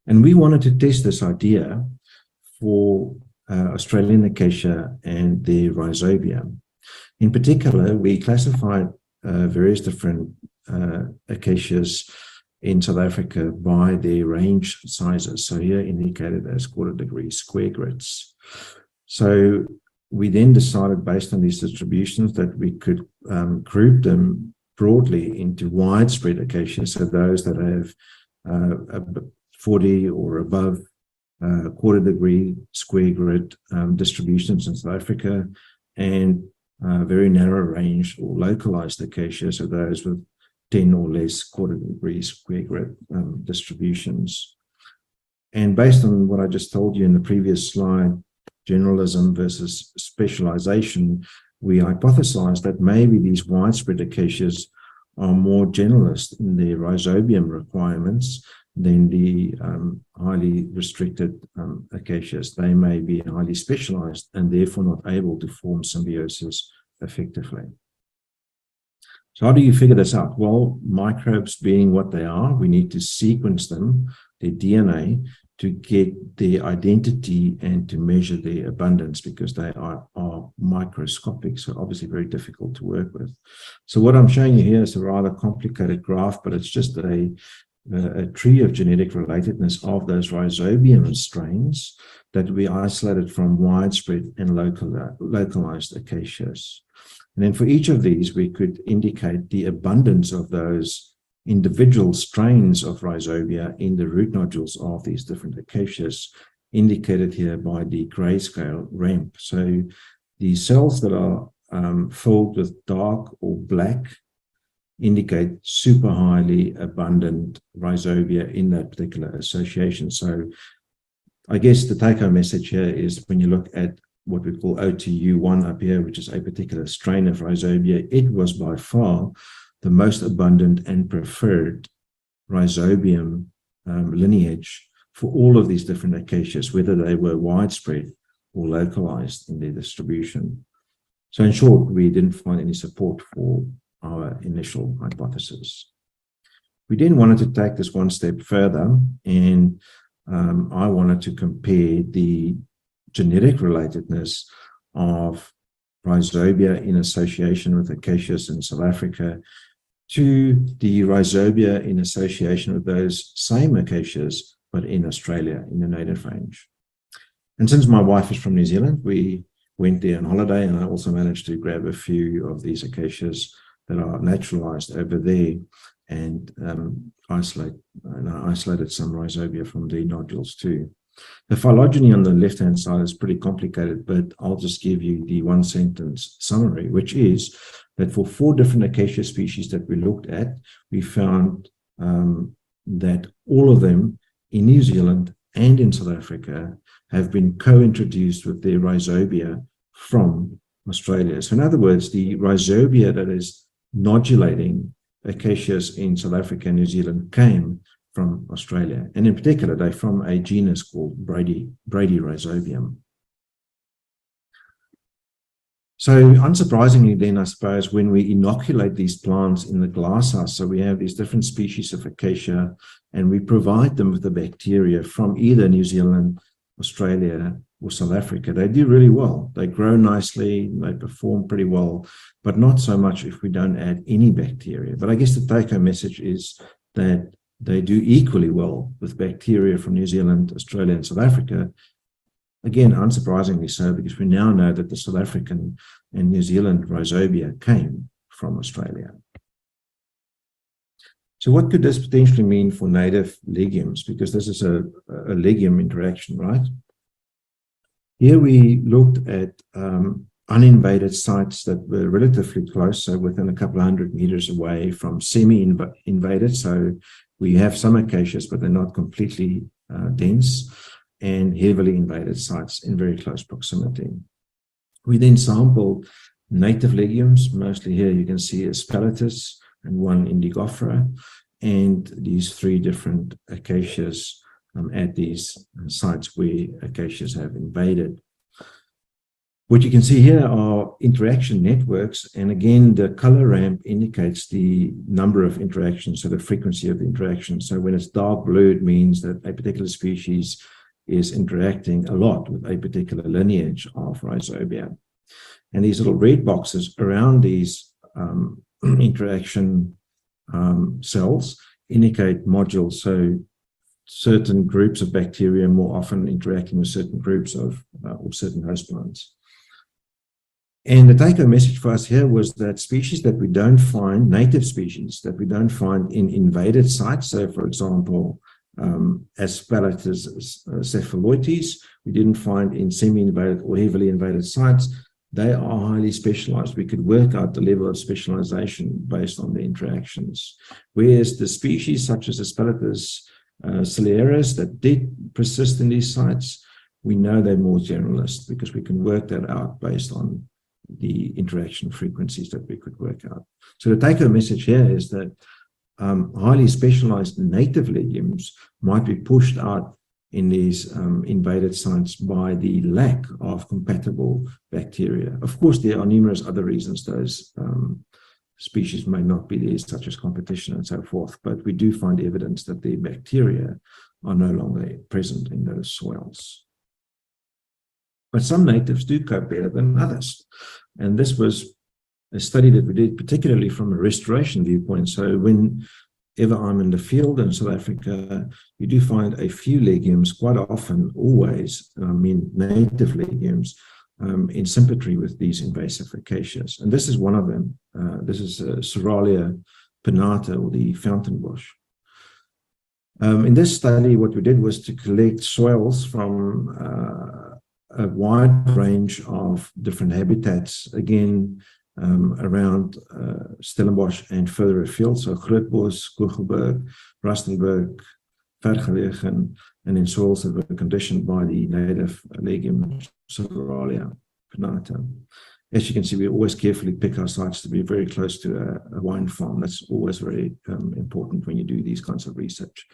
And we wanted to test this idea for Australian acacia and their rhizobia. In particular, we classified various different acacias in South Africa by their range sizes. So here indicated as quarter-degree square grids. So we then decided, based on these distributions, that we could group them broadly into widespread acacias, so those that have 40 or above quarter-degree square grid distributions in South Africa, and very narrow range or localized acacias, so those with 10 or less quarter-degree square grid distributions. And based on what I just told you in the previous slide, generalism versus specialization, we hypothesized that maybe these widespread acacias are more generalist in their rhizobium requirements than the highly restricted acacias. They may be highly specialized and therefore not able to form symbiosis effectively. So how do you figure this out? Well, microbes being what they are, we need to sequence them, their DNA, to get their identity and to measure their abundance, because they are microscopic, so obviously very difficult to work with. So what I'm showing you here is a rather complicated graph, but it's just a tree of genetic relatedness of those rhizobium strains that we isolated from widespread and localized acacias. And then for each of these, we could indicate the abundance of those individual strains of rhizobia in the root nodules of these different acacias, indicated here by the grayscale ramp. So the cells that are filled with dark or black indicate super highly abundant rhizobia in that particular association. So I guess the take-home message here is, when you look at what we call OTU1 up here, which is a particular strain of rhizobia, it was by far the most abundant and preferred rhizobium lineage for all of these different acacias, whether they were widespread or localized in their distribution. So in short, we didn't find any support for our initial hypothesis. We then wanted to take this one step further, and I wanted to compare the genetic relatedness of rhizobia in association with acacias in South Africa to the rhizobia in association with those same acacias, but in Australia, in the native range. And since my wife is from New Zealand, we went there on holiday, and I also managed to grab a few of these acacias that are naturalized over there, and I isolated some rhizobia from the nodules too. The phylogeny on the left-hand side is pretty complicated, but I'll just give you the one-sentence summary, which is that for 4 different acacia species that we looked at, we found that all of them in New Zealand and in South Africa have been co-introduced with their rhizobia from Australia. So in other words, the rhizobia that is nodulating acacias in South Africa and New Zealand came from Australia, and in particular, they're from a genus called Brady rhizobium. So unsurprisingly then, I suppose, when we inoculate these plants in the glasshouse, so we have these different species of acacia, and we provide them with the bacteria from either New Zealand, Australia, or South Africa, they do really well. They grow nicely, they perform pretty well, but not so much if we don't add any bacteria. But I guess the take-home message is that they do equally well with bacteria from New Zealand, Australia, and South Africa, Again, unsurprisingly so, because we now know that the South African and New Zealand rhizobia came from Australia. So what could this potentially mean for native legumes? Because this is a legume interaction, right? Here we looked at uninvaded sites that were relatively close, so within a couple of 100 meters away from semi-invaded. So we have some acacias, but they're not completely dense, and heavily invaded sites in very close proximity. We then sampled native legumes, mostly here you can see aspalathus and one indigofera, and these 3 different acacias at these sites where acacias have invaded. What you can see here are interaction networks, and again, the color ramp indicates the number of interactions, so the frequency of the interaction. So when it's dark blue, it means that a particular species is interacting a lot with a particular lineage of rhizobia. And these little red boxes around these interaction cells indicate modules, so certain groups of bacteria more often interacting with certain groups of or certain host plants. And the take-home message for us here was that species that we don't find, native species that we don't find in invaded sites, so for example, Aspalathus cephalotes, we didn't find in semi-invaded or heavily invaded sites. They are highly specialized. We could work out the level of specialization based on the interactions. Whereas the species such as Aspalathus ciliaris that did persist in these sites, we know they're more generalist because we can work that out based on the interaction frequencies that we could work out. So the take-home message here is that highly specialized native legumes might be pushed out in these invaded sites by the lack of compatible bacteria. Of course, there are numerous other reasons those species may not be there, such as competition and so forth, but we do find evidence that the bacteria are no longer present in those soils. But some natives do cope better than others. And this was a study that we did particularly from a restoration viewpoint. So whenever I'm in the field in South Africa, you do find a few legumes, quite often, always, native legumes, in sympatry with these invasive acacias. And this is one of them. This is Soralia pinnata, or the fountain bush. In this study, what we did was to collect soils from a wide range of different habitats, again, around Stellenbosch and further afield, so Grootbos, Kogelberg, Rustenburg, Vergelegen, and in soils that were conditioned by the native legume Soralia pinnata. As you can see, we always carefully pick our sites to be very close to a wine farm. That's always very important when you do these kinds of research.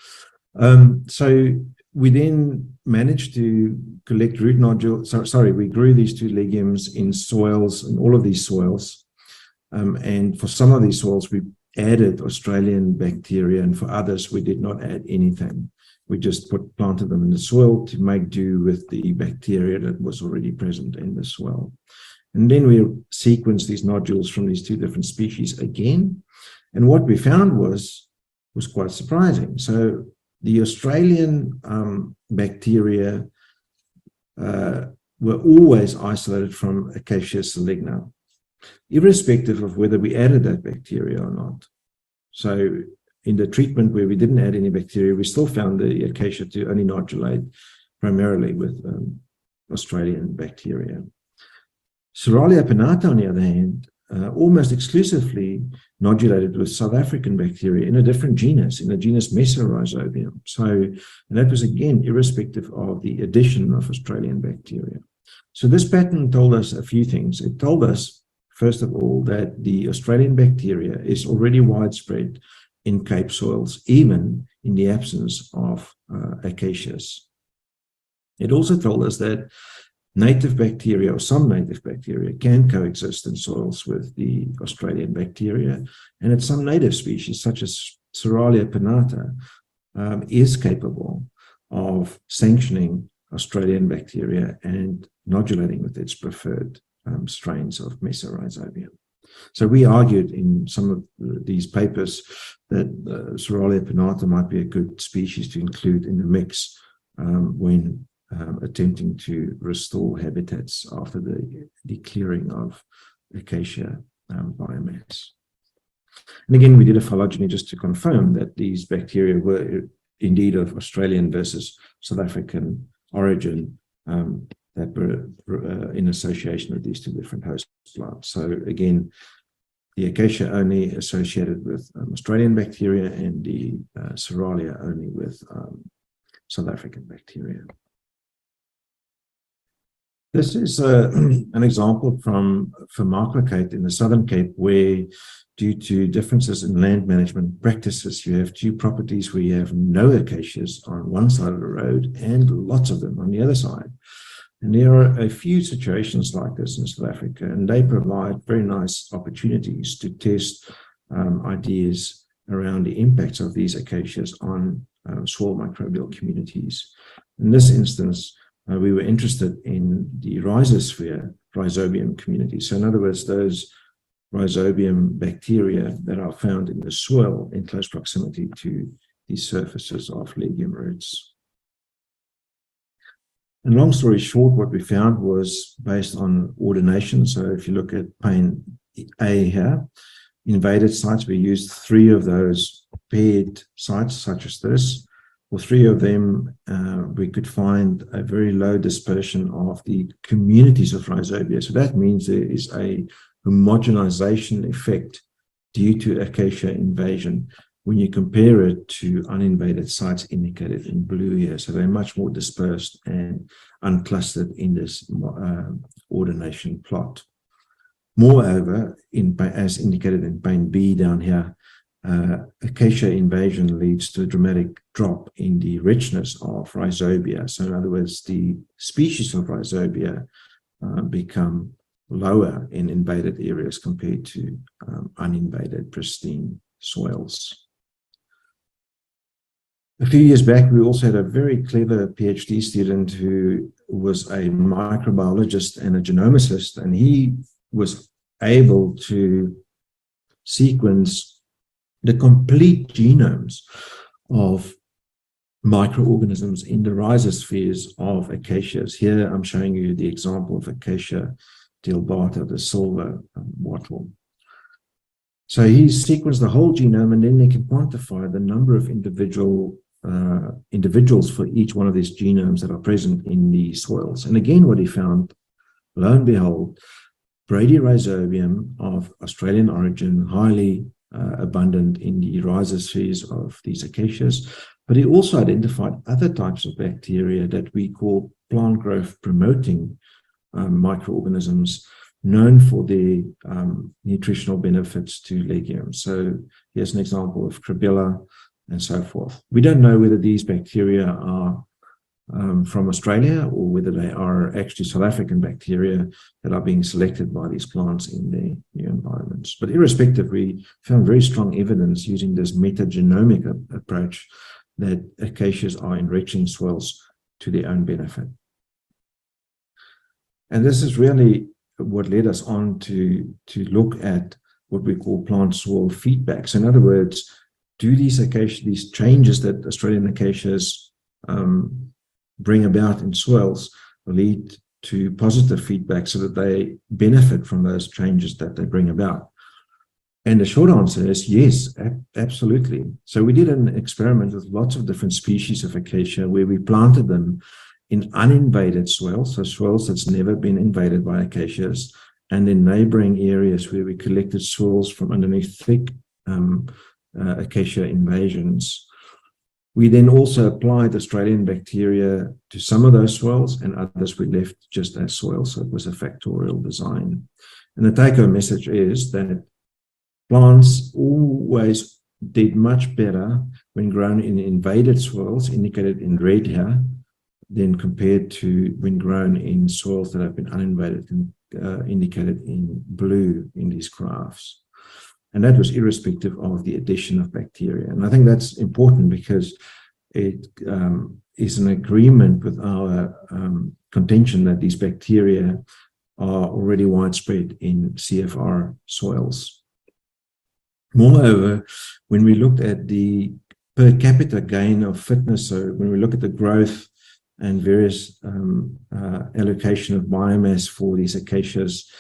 So we then managed to collect root nodules. We grew these 2 legumes in soils, in all of these soils. And for some of these soils, we added Australian bacteria, and for others, we did not add anything. We just planted them in the soil to make do with the bacteria that was already present in the soil. And then we sequenced these nodules from these 2 different species again. And what we found was quite surprising. So the Australian bacteria were always isolated from Acacia saligna, irrespective of whether we added that bacteria or not. So in the treatment where we didn't add any bacteria, we still found the acacia to only nodulate primarily with Australian bacteria. Soralia pinnata, on the other hand, almost exclusively nodulated with South African bacteria in a different genus, in the genus Mesorhizobium. So, and that was again irrespective of the addition of Australian bacteria. So this pattern told us a few things. It told us, first of all, that the Australian bacteria is already widespread in Cape soils, even in the absence of acacias. It also told us that native bacteria, or some native bacteria, can coexist in soils with the Australian bacteria, and that some native species, such as Soralia pinnata, is capable of sanctioning Australian bacteria and nodulating with its preferred strains of Mesorhizobium. So we argued in some of these papers that Soralia pinnata might be a good species to include in the mix when attempting to restore habitats after the clearing of acacia biomass. And again, we did a phylogeny just to confirm that these bacteria were indeed of Australian versus South African origin, that were in association with these two different host plants. So again, the acacia only associated with Australian bacteria, and the Cerealia only with South African bacteria. This is an example from Marklecape in the Southern Cape, where due to differences in land management practices, you have two properties where you have no acacias on one side of the road and lots of them on the other side. And there are a few situations like this in South Africa, and they provide very nice opportunities to test ideas around the impacts of these acacias on soil microbial communities. In this instance, we were interested in the rhizosphere rhizobium community. So in other words, those rhizobium bacteria that are found in the soil in close proximity to the surfaces of legume roots. And long story short, what we found was based on ordination. So if you look at pane A here, invaded sites, we used 3 of those paired sites such as this. For 3 of them, we could find a very low dispersion of the communities of rhizobia. So that means there is a homogenization effect due to acacia invasion when you compare it to uninvaded sites indicated in blue here. So they're much more dispersed and unclustered in this ordination plot. Moreover, as indicated in pane B down here, acacia invasion leads to a dramatic drop in the richness of rhizobia. So in other words, the species of rhizobia become lower in invaded areas compared to uninvaded pristine soils. A few years back, we also had a very clever PhD student who was a microbiologist and a genomicist, and he was able to sequence the complete genomes of microorganisms in the rhizospheres of acacias. Here I'm showing you the example of Acacia dealbata, the silver wattle. So he sequenced the whole genome, and then they can quantify the number of individuals for each one of these genomes that are present in the soils. And again, what he found, lo and behold, Bradyrhizobium of Australian origin, highly abundant in the rhizospheres of these acacias, but he also identified other types of bacteria that we call plant growth promoting microorganisms, known for their nutritional benefits to legumes. So here's an example of Crabilla and so forth. We don't know whether these bacteria are from Australia or whether they are actually South African bacteria that are being selected by these plants in their new environments. But irrespective, we found very strong evidence using this metagenomic approach that acacias are enriching soils to their own benefit. And this is really what led us on to look at what we call plant soil feedback. So in other words, do these changes that Australian acacias bring about in soils lead to positive feedback so that they benefit from those changes that they bring about? And the short answer is yes, absolutely. So we did an experiment with lots of different species of acacia where we planted them in uninvaded soils, so soils that's never been invaded by acacias, and in neighboring areas where we collected soils from underneath thick acacia invasions. We then also applied Australian bacteria to some of those soils, and others we left just as soil, so it was a factorial design. And the take-home message is that plants always did much better when grown in invaded soils, indicated in red here, than compared to when grown in soils that have been uninvaded and indicated in blue in these graphs. And that was irrespective of the addition of bacteria. And I think that's important because it is an agreement with our contention that these bacteria are already widespread in CFR soils. Moreover, when we looked at the per capita gain of fitness, so when we look at the growth and various allocation of biomass for these acacias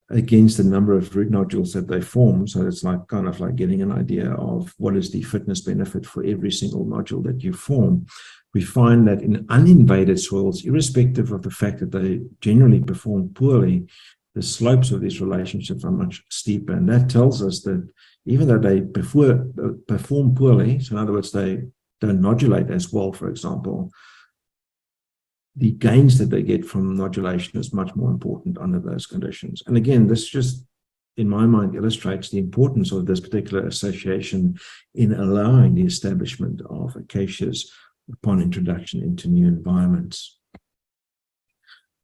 against the number of root nodules that they form. So it's like kind of like getting an idea of what is the fitness benefit for every single nodule that you form. We find that in uninvaded soils, irrespective of the fact that they generally perform poorly, the slopes of these relationships are much steeper. And that tells us that even though they perform poorly, so in other words, they don't nodulate as well, for example, the gains that they get from nodulation is much more important under those conditions. And again, this just, in my mind, illustrates the importance of this particular association in allowing the establishment of acacias upon introduction into new environments.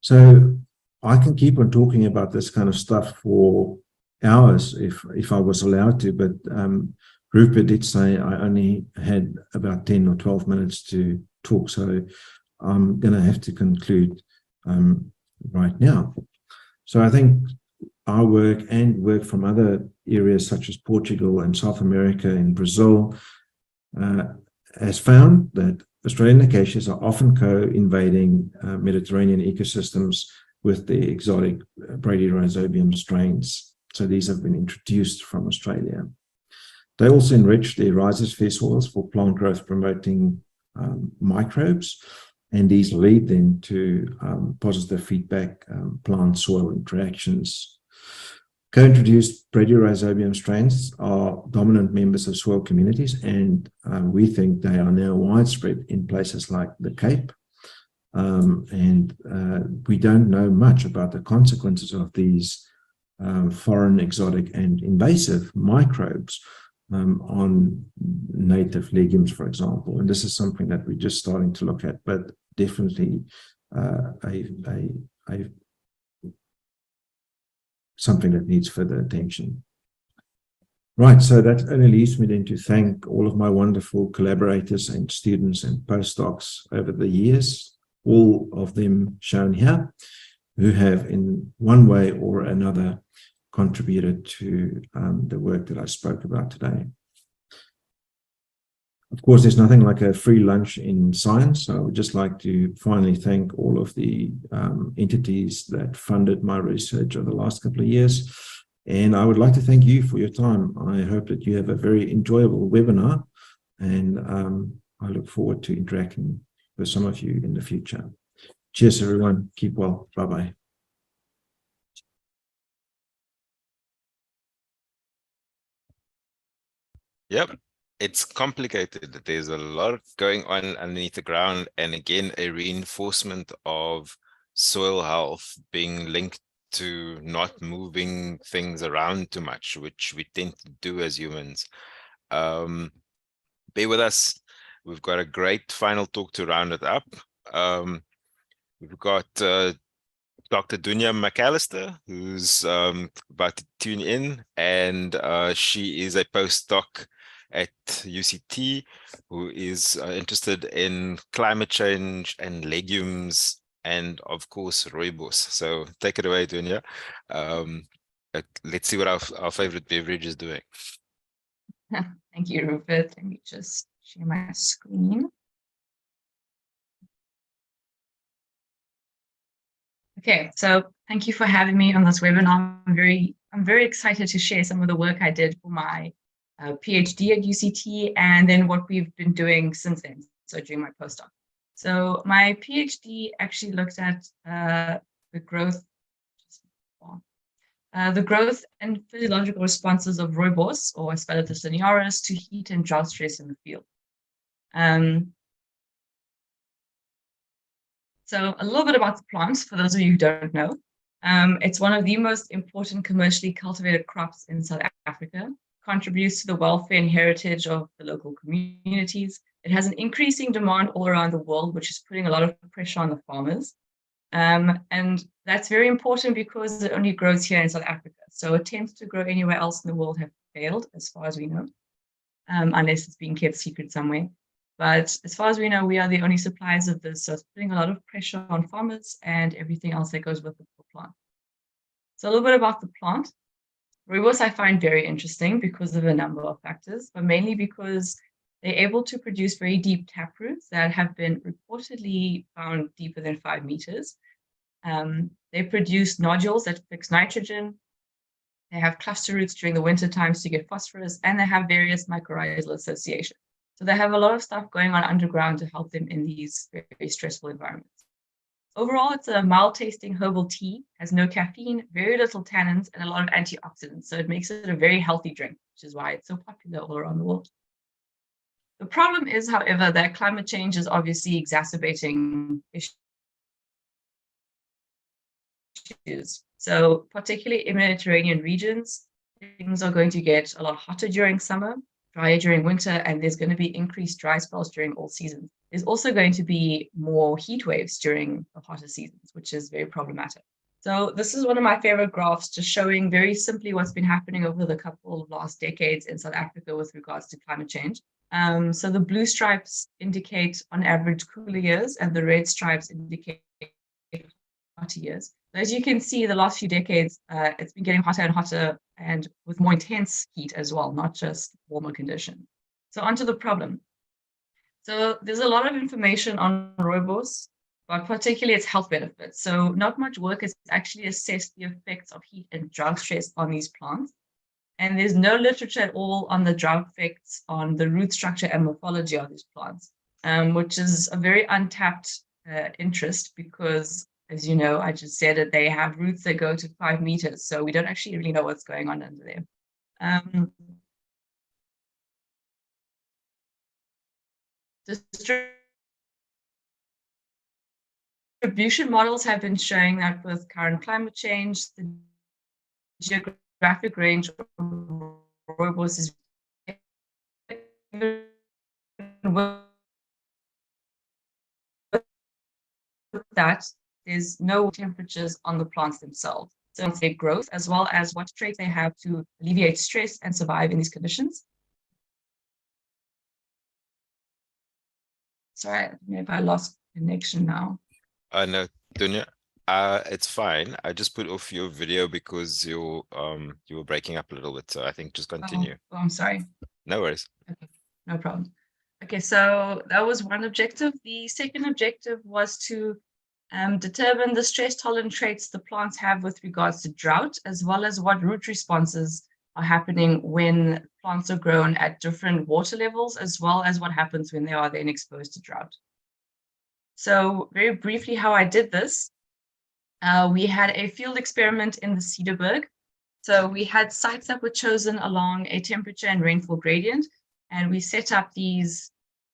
So I can keep on talking about this kind of stuff for hours if I was allowed to, but Rupert did say I only had about 10 or 12 minutes to talk, so I'm going to have to conclude right now. So I think our work and work from other areas such as Portugal and South America and Brazil has found that Australian acacias are often co-invading Mediterranean ecosystems with the exotic Bradyrhizobium strains. So these have been introduced from Australia. They also enrich the rhizosphere soils for plant growth promoting microbes, and these lead then to positive feedback plant-soil interactions. Co-introduced Bradyrhizobium strains are dominant members of soil communities, and we think they are now widespread in places like the Cape. We don't know much about the consequences of these foreign, exotic, and invasive microbes on native legumes, for example. And this is something that we're just starting to look at, but definitely something that needs further attention. Right, so that only leaves me then to thank all of my wonderful collaborators and students and postdocs over the years, all of them shown here, who have in one way or another contributed to the work that I spoke about today. Of course, there's nothing like a free lunch in science, so I would just like to finally thank all of the entities that funded my research over the last couple of years. And I would like to thank you for your time. I hope that you have a very enjoyable webinar, and I look forward to interacting with some of you in the future. Cheers, everyone. Keep well. Bye-bye. Yep. It's complicated. There's a lot going on underneath the ground. And again, a reinforcement of soil health being linked to not moving things around too much, which we tend to do as humans. Bear with us. We've got a great final talk to round it up. We've got Dr. Dunya McAllister, who's about to tune in, and she is a postdoc at UCT who is interested in climate change and legumes and, of course, rooibos. So take it away, Dunya. Let's see what our favorite beverage is doing. Thank you, Rupert. Let me just share my screen. Okay, so thank you for having me on this webinar. I'm very excited to share some of the work I did for my PhD at UCT, and then what we've been doing since then, so during my postdoc. So my PhD actually looked at the growth and physiological responses of rooibos, or Aspalathus linearis, to heat and drought stress in the field. So a little bit about the plant, for those of you who don't know. It's one of the most important commercially cultivated crops in South Africa, contributes to the welfare and heritage of the local communities. It has an increasing demand all around the world, which is putting a lot of pressure on the farmers. And that's very important because it only grows here in South Africa. So attempts to grow anywhere else in the world have failed, as far as we know, unless it's being kept secret somewhere. But as far as we know, we are the only suppliers of this. So it's putting a lot of pressure on farmers and everything else that goes with the plant. So a little bit about the plant. Rooibos I find very interesting because of a number of factors, but mainly because They're able to produce very deep taproots that have been reportedly found deeper than 5 meters. They produce nodules that fix nitrogen. They have cluster roots during the winter times to get phosphorus, and they have various mycorrhizal associations. So they have a lot of stuff going on underground to help them in these very stressful environments. Overall, it's a mild-tasting herbal tea, has no caffeine, very little tannins, and a lot of antioxidants. So it makes it a very healthy drink, which is why it's so popular all around the world. The problem is, however, that climate change is obviously exacerbating issues. So particularly in Mediterranean regions, things are going to get a lot hotter during summer, drier during winter, and there's going to be increased dry spells during all seasons. There's also going to be more heat waves during the hotter seasons, which is very problematic. So this is one of my favorite graphs, just showing very simply what's been happening over the couple of last decades in South Africa with regards to climate change. So the blue stripes indicate on average cooler years, and the red stripes indicate hotter years. As you can see, the last few decades, it's been getting hotter and hotter, and with more intense heat as well, not just warmer conditions. So onto the problem. So there's a lot of information on rooibos, but particularly its health benefits. So not much work has actually assessed the effects of heat and drought stress on these plants. And there's no literature at all on the drought effects on the root structure and morphology of these plants, which is a very untapped interest because, as you know, I just said that they have roots that go to 5 meters. So we don't actually really know what's going on under there. Distribution models have been showing that with current climate change, the geographic range of rooibos is that there's no temperatures on the plants themselves. So it's their growth as well as what traits they have to alleviate stress and survive in these conditions. Sorry, maybe I lost connection now. No, Dunya, it's fine. I just put off your video because you were breaking up a little bit. So I think just continue. Oh, I'm sorry. No worries. Okay, no problem. Okay, so that was one objective. The second objective was to determine the stress-tolerant traits the plants have with regards to drought, as well as what root responses are happening when plants are grown at different water levels, as well as what happens when they are then exposed to drought. So very briefly how I did this, we had a field experiment in the Cederberg. So we had sites that were chosen along a temperature and rainfall gradient, and we set up these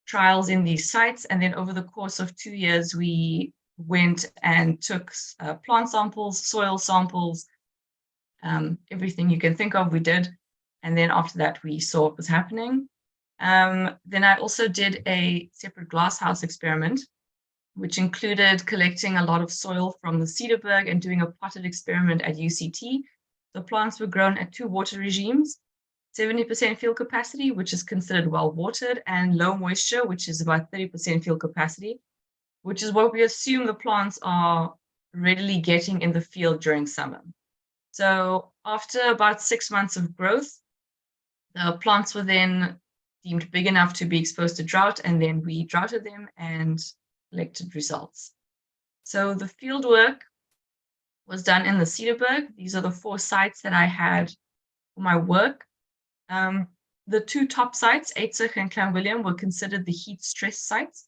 trials in these sites. And then over the course of 2 years, we went and took plant samples, soil samples, everything you can think of, we did. And then after that, we saw what was happening. Then I also did a separate glasshouse experiment, which included collecting a lot of soil from the Cederberg and doing a potted experiment at UCT. The plants were grown at 2 water regimes, 70% field capacity, which is considered well watered, and low moisture, which is about 30% field capacity, which is what we assume the plants are readily getting in the field during summer. So after about 6 months of growth, the plants were then deemed big enough to be exposed to drought, and then we droughted them and collected results. So the field work was done in the Cederberg. These are the 4 sites that I had for my work. The 2 top sites, Eitzig and Clanwilliam, were considered the heat stress sites.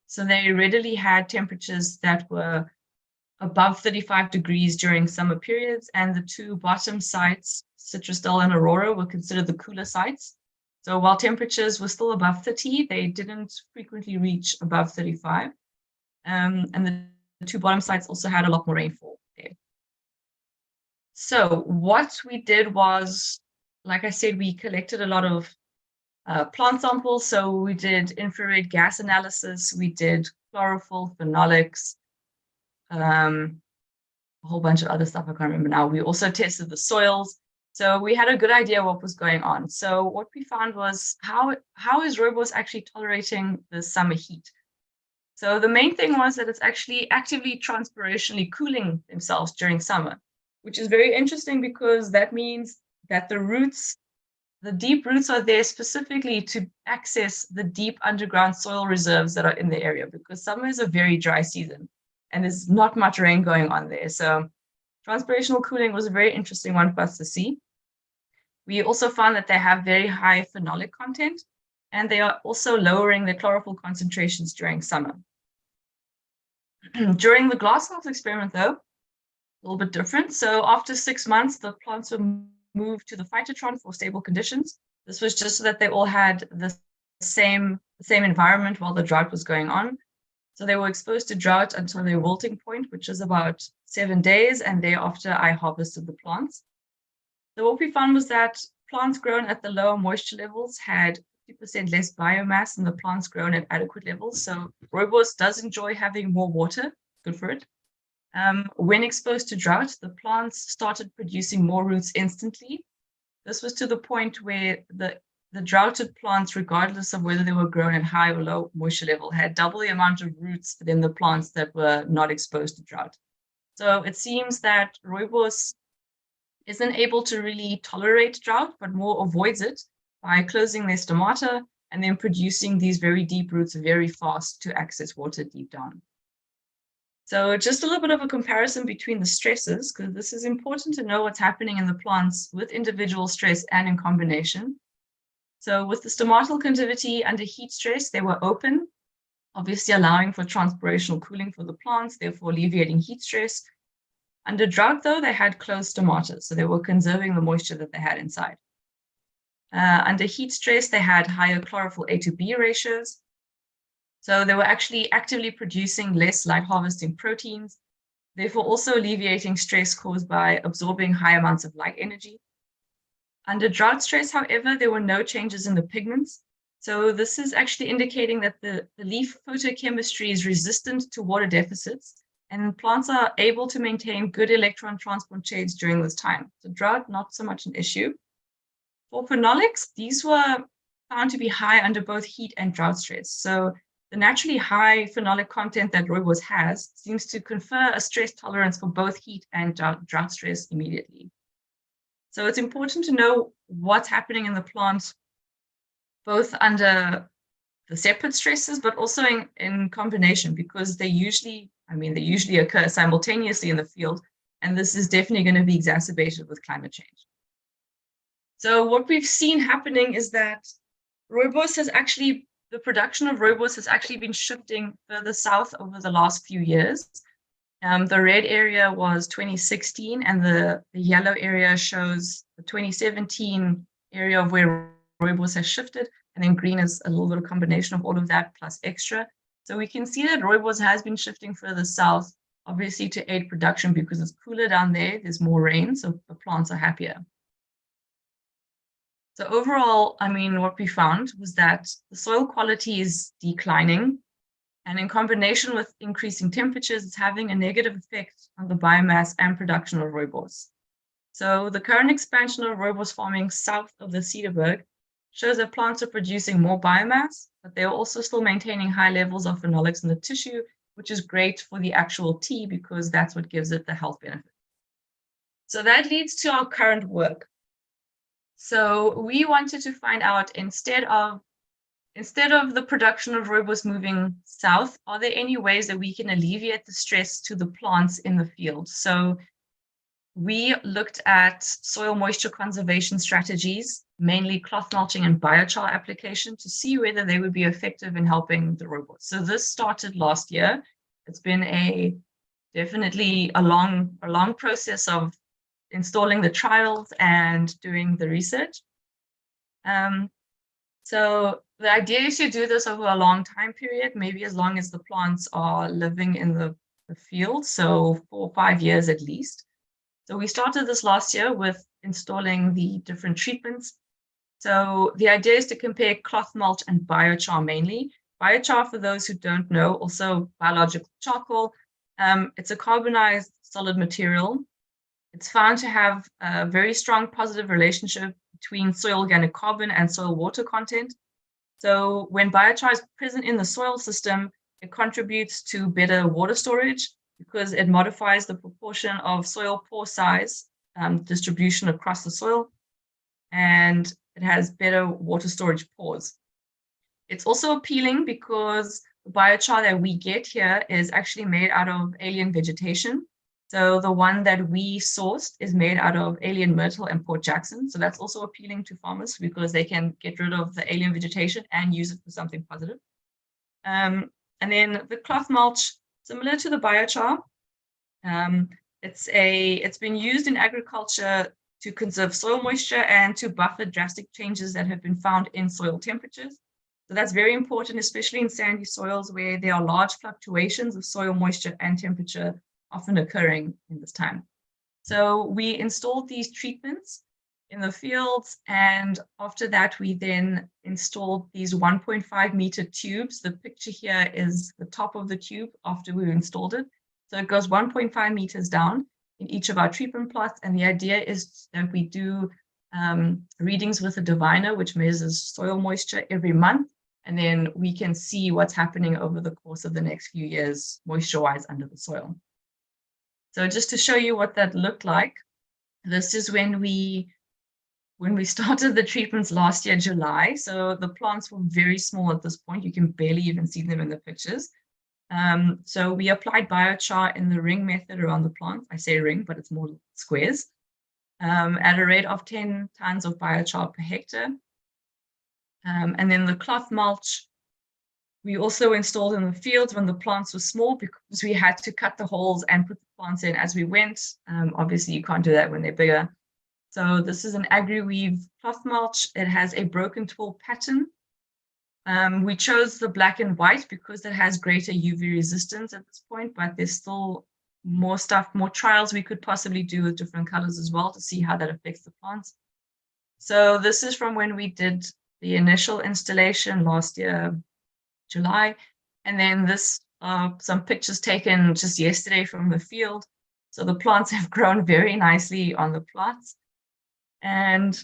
So they readily had temperatures that were above 35 degrees during summer periods, and the 2 bottom sites, Citrusdal and Aurora, were considered the cooler sites. So while temperatures were still above 30, they didn't frequently reach above 35. And the 2 bottom sites also had a lot more rainfall there. So what we did was, like I said, we collected a lot of plant samples. So we did infrared gas analysis, we did chlorophyll, phenolics, a whole bunch of other stuff I can't remember now. We also tested the soils. So we had a good idea what was going on. So what we found was how is rooibos actually tolerating the summer heat? So the main thing was that it's actually actively transpirationally cooling themselves during summer, which is very interesting because that means that the roots the deep roots are there specifically to access the deep underground soil reserves that are in the area, because summer is a very dry season and there's not much rain going on there. So transpirational cooling was a very interesting one for us to see. We also found that they have very high phenolic content, and they are also lowering the chlorophyll concentrations during summer. During the glasshouse experiment, though, a little bit different. So after 6 months, the plants were moved to the phytotron for stable conditions. This was just so that they all had the same environment while the drought was going on. So they were exposed to drought until their wilting point, which is about 7 days, and thereafter I harvested the plants. So what we found was that plants grown at the lower moisture levels had 50% less biomass than the plants grown at adequate levels. So rooibos does enjoy having more water, good for it. When exposed to drought, the plants started producing more roots instantly. This was to the point where the droughted plants, regardless of whether they were grown at high or low moisture level, had double the amount of roots than the plants that were not exposed to drought. So it seems that rooibos isn't able to really tolerate drought, but more avoids it by closing their stomata and then producing these very deep roots very fast to access water deep down. So just a little bit of a comparison between the stresses, because this is important to know what's happening in the plants with individual stress and in combination. So with the stomatal contivity under heat stress, they were open, obviously allowing for transpirational cooling for the plants, therefore alleviating heat stress. Under drought, though, they had closed stomata, so they were conserving the moisture that they had inside. Under heat stress, they had higher chlorophyll A to B ratios. So they were actually actively producing less light harvesting proteins, therefore also alleviating stress caused by absorbing high amounts of light energy. Under drought stress, however, there were no changes in the pigments. So this is actually indicating that the leaf photochemistry is resistant to water deficits, and plants are able to maintain good electron transport chains during this time. So drought, not so much an issue. For phenolics, these were found to be high under both heat and drought stress. So the naturally high phenolic content that rooibos has seems to confer a stress tolerance for both heat and drought stress immediately. So it's important to know what's happening in the plant, both under the separate stresses, but also in combination, because they usually occur simultaneously in the field, and this is definitely going to be exacerbated with climate change. So what we've seen happening is that the production of rooibos has actually been shifting further south over the last few years. The red area was 2016, and the yellow area shows the 2017 area of where rooibos has shifted, and then green is a little bit of combination of all of that plus extra. So we can see that rooibos has been shifting further south, obviously to aid production because it's cooler down there, there's more rain, so the plants are happier. So overall, what we found was that the soil quality is declining, and in combination with increasing temperatures, it's having a negative effect on the biomass and production of rooibos. So the current expansion of rooibos farming south of the Cederberg shows that plants are producing more biomass, but they're also still maintaining high levels of phenolics in the tissue, which is great for the actual tea because that's what gives it the health benefit. So that leads to our current work. So we wanted to find out, instead of the production of rooibos moving south, are there any ways that we can alleviate the stress to the plants in the field? So we looked at soil moisture conservation strategies, mainly cloth mulching and biochar application, to see whether they would be effective in helping the rooibos. So this started last year. It's been definitely a long process of installing the trials and doing the research. So the idea is to do this over a long time period, maybe as long as the plants are living in the field, so 4 or 5 years at least. So we started this last year with installing the different treatments. So the idea is to compare cloth mulch and biochar mainly. Biochar, for those who don't know, also biological charcoal. It's a carbonized solid material. It's found to have a very strong positive relationship between soil organic carbon and soil water content. So when biochar is present in the soil system, it contributes to better water storage because it modifies the proportion of soil pore size distribution across the soil. And it has better water storage pores. It's also appealing because the biochar that we get here is actually made out of alien vegetation. So the one that we sourced is made out of alien myrtle and Port Jackson. So that's also appealing to farmers because they can get rid of the alien vegetation and use it for something positive. And then the cloth mulch, similar to the biochar, it's been used in agriculture to conserve soil moisture and to buffer drastic changes that have been found in soil temperatures. So that's very important, especially in sandy soils where there are large fluctuations of soil moisture and temperature often occurring in this time. So we installed these treatments in the fields, and after that we then installed these 1.5 meter tubes. The picture here is the top of the tube after we installed it. So it goes 1.5 meters down in each of our treatment plots, and the idea is that we do readings with a diviner, which measures soil moisture every month, and then we can see what's happening over the course of the next few years, moisture-wise, under the soil. So just to show you what that looked like, this is when we started the treatments last year, July. So the plants were very small at this point. You can barely even see them in the pictures. So we applied biochar in the ring method around the plants. I say ring, but it's more squares, at a rate of 10 tons of biochar per hectare. And then the cloth mulch, we also installed in the fields when the plants were small because we had to cut the holes and put the plants in as we went. Obviously, you can't do that when they're bigger. So this is an agri-weave cloth mulch. It has a broken twill pattern. We chose the black and white because it has greater UV resistance at this point, but there's still more trials we could possibly do with different colors as well to see how that affects the plants. So this is from when we did the initial installation last year, July. And then this, some pictures taken just yesterday from the field. So the plants have grown very nicely on the plots. And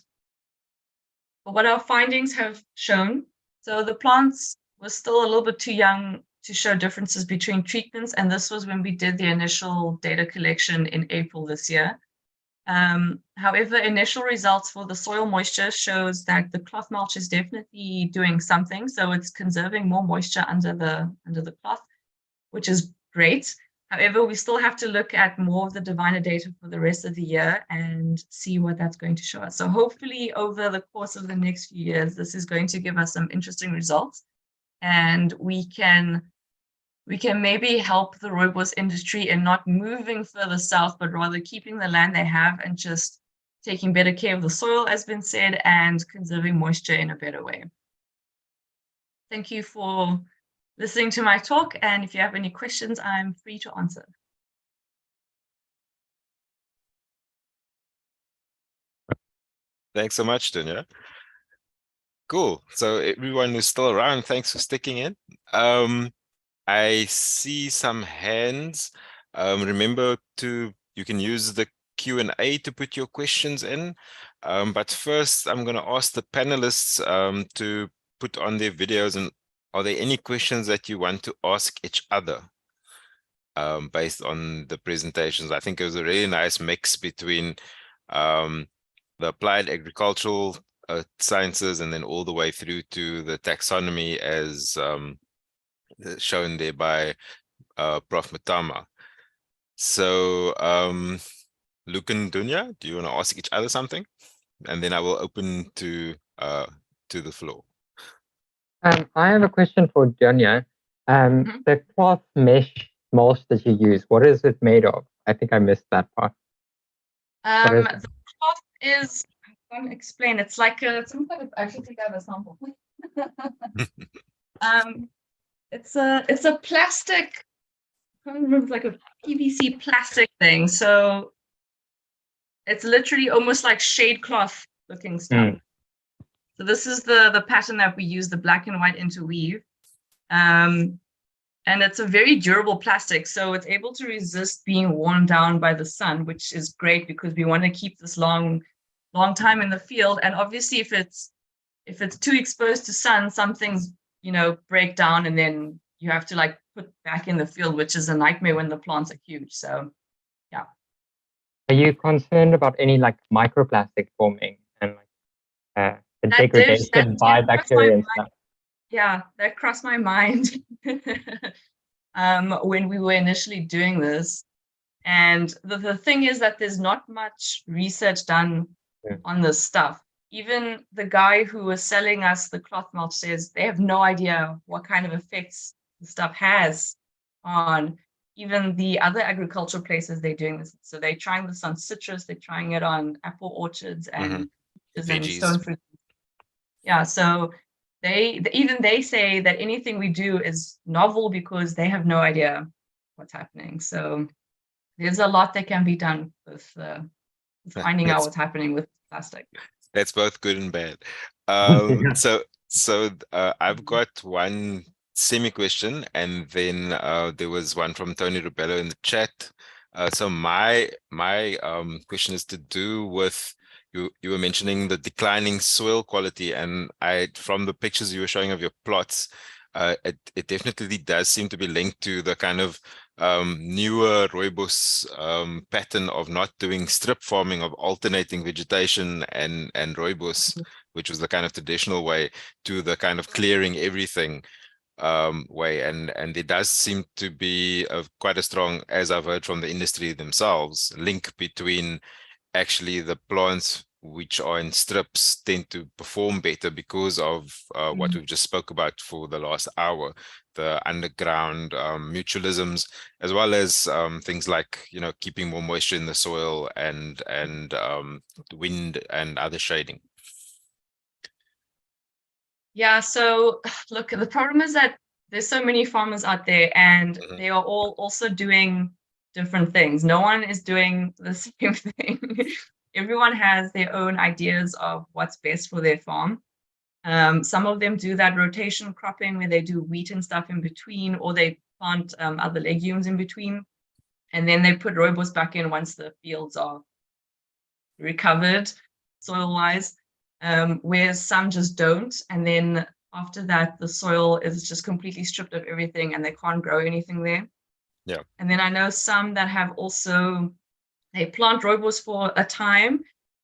what our findings have shown, so the plants were still a little bit too young to show differences between treatments. And this was when we did the initial data collection in April this year. However, initial results for the soil moisture shows that the cloth mulch is definitely doing something. So it's conserving more moisture under the cloth, which is great. However, we still have to look at more of the diviner data for the rest of the year and see what that's going to show us. So hopefully over the course of the next few years, this is going to give us some interesting results, and we can maybe help the rooibos industry in not moving further south, but rather keeping the land they have and just taking better care of the soil, as been said, and conserving moisture in a better way. Thank you for listening to my talk, and if you have any questions, I'm free to answer. Thanks so much, Dunya. Cool. So everyone who's still around, thanks for sticking in. I see some hands. Remember you can use the Q&A to put your questions in. But first, I'm going to ask the panelists to put on their videos, and are there any questions that you want to ask each other based on the presentations? I think it was a really nice mix between the applied agricultural sciences and then all the way through to the taxonomy as shown there by Prof. Matama. So Luke and Dunya, do you want to ask each other something? And then I will open to the floor. I have a question for Dunya. The cloth mesh mulch that you use, what is it made of? I think I missed that part. The cloth is, I'm going to explain, it's like I should take out a sample. It's a plastic, I can't remember, like a PVC plastic thing. So it's literally almost like shade cloth looking stuff. So this is the pattern that we use, the black and white interweave. And it's a very durable plastic. So it's able to resist being worn down by the sun, which is great because we want to keep this long time in the field. And obviously if it's too exposed to sun, some things, break down and then you have to like put back in the field, which is a nightmare when the plants are huge. So yeah. Are you concerned about any like microplastic forming and like the That dish, degradation by that crossed my bacteria and mind. stuff. Yeah, that crossed my mind when we were initially doing this. And the thing is that there's not much research done on this stuff. Even the guy who was selling us the cloth mulch says they have no idea what kind of effects the stuff has on even the other agricultural places they're doing this. So they're trying this on citrus, they're trying it on apple orchards and stone fruit. Yeah, so even they say that anything we do is novel because they have no idea what's happening. So there's a lot that can be done with finding out what's happening with plastic. That's both good and bad. So I've got one semi question, and then there was one from Tony Rubello in the chat. So my question is to do with you were mentioning the declining soil quality, and from the pictures you were showing of your plots, it definitely does seem to be linked to the kind of newer rooibos pattern of not doing strip farming, of alternating vegetation and rooibos, which was the kind of traditional way, to the kind of clearing everything way. And there does seem to be quite a strong, as I've heard from the industry themselves, link between actually the plants which are in strips tend to perform better because of what we've just spoke about for the last hour, the underground mutualisms, as well as things like, keeping more moisture in the soil and wind and other shading. Yeah, so look, the problem is that there's so many farmers out there, and they are all also doing different things. No one is doing the same thing. Everyone has their own ideas of what's best for their farm. Some of them do that rotation cropping where they do wheat and stuff in between, or they plant other legumes in between, and then they put rooibos back in once the fields are recovered soil-wise, whereas some just don't. And then after that, the soil is just completely stripped of everything and they can't grow anything there. Yeah. And then I know some that have also, they plant rooibos for a time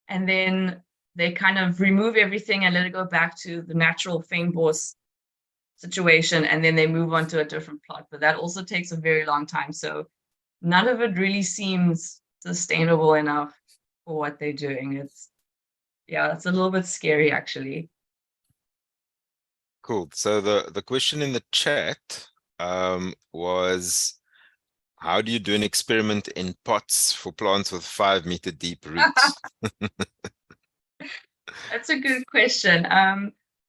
and then they kind of remove everything and let it go back to the natural fynbos situation, and then they move on to a different plot. But that also takes a very long time. So none of it really seems sustainable enough for what they're doing. It's a little bit scary, actually. Cool. So the question in the chat was, how do you do an experiment in pots for plants with 5 meter deep roots? That's a good question.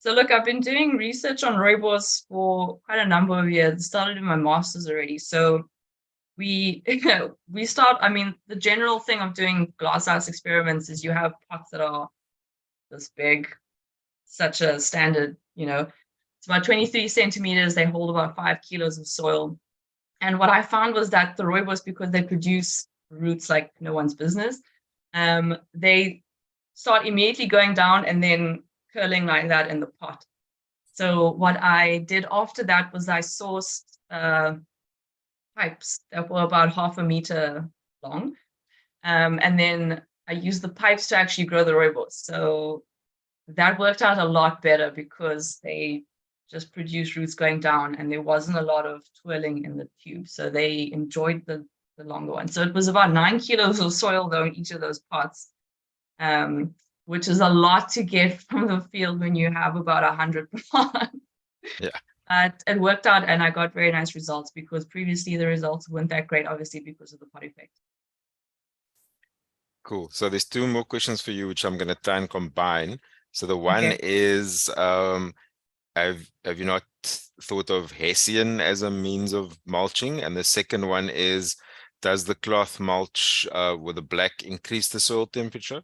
So look, I've been doing research on rooibos for quite a number of years. Started in my master's already. So we start, the general thing of doing glasshouse experiments is you have pots that are this big, such a standard, it's about 23 centimeters. They hold about 5 kilos of soil. And what I found was that the rooibos, because they produce roots like no one's business, they start immediately going down and then curling like that in the pot. So what I did after that was I sourced pipes that were about 0.5 meter long. And then I used the pipes to actually grow the rooibos. So that worked out a lot better because they just produced roots going down and there wasn't a lot of twirling in the tube. So they enjoyed the longer one. So it was about 9 kilos of soil though in each of those pots, which is a lot to get from the field when you have about 100 plants. Yeah. It worked out and I got very nice results, because previously the results weren't that great, obviously, because of the pot effect. Cool. So there's 2 more questions for you, which I'm going to try and combine. So the one is, have you not thought of Hessian as a means of mulching? And the second one is, does the cloth mulch with the black increase the soil temperature?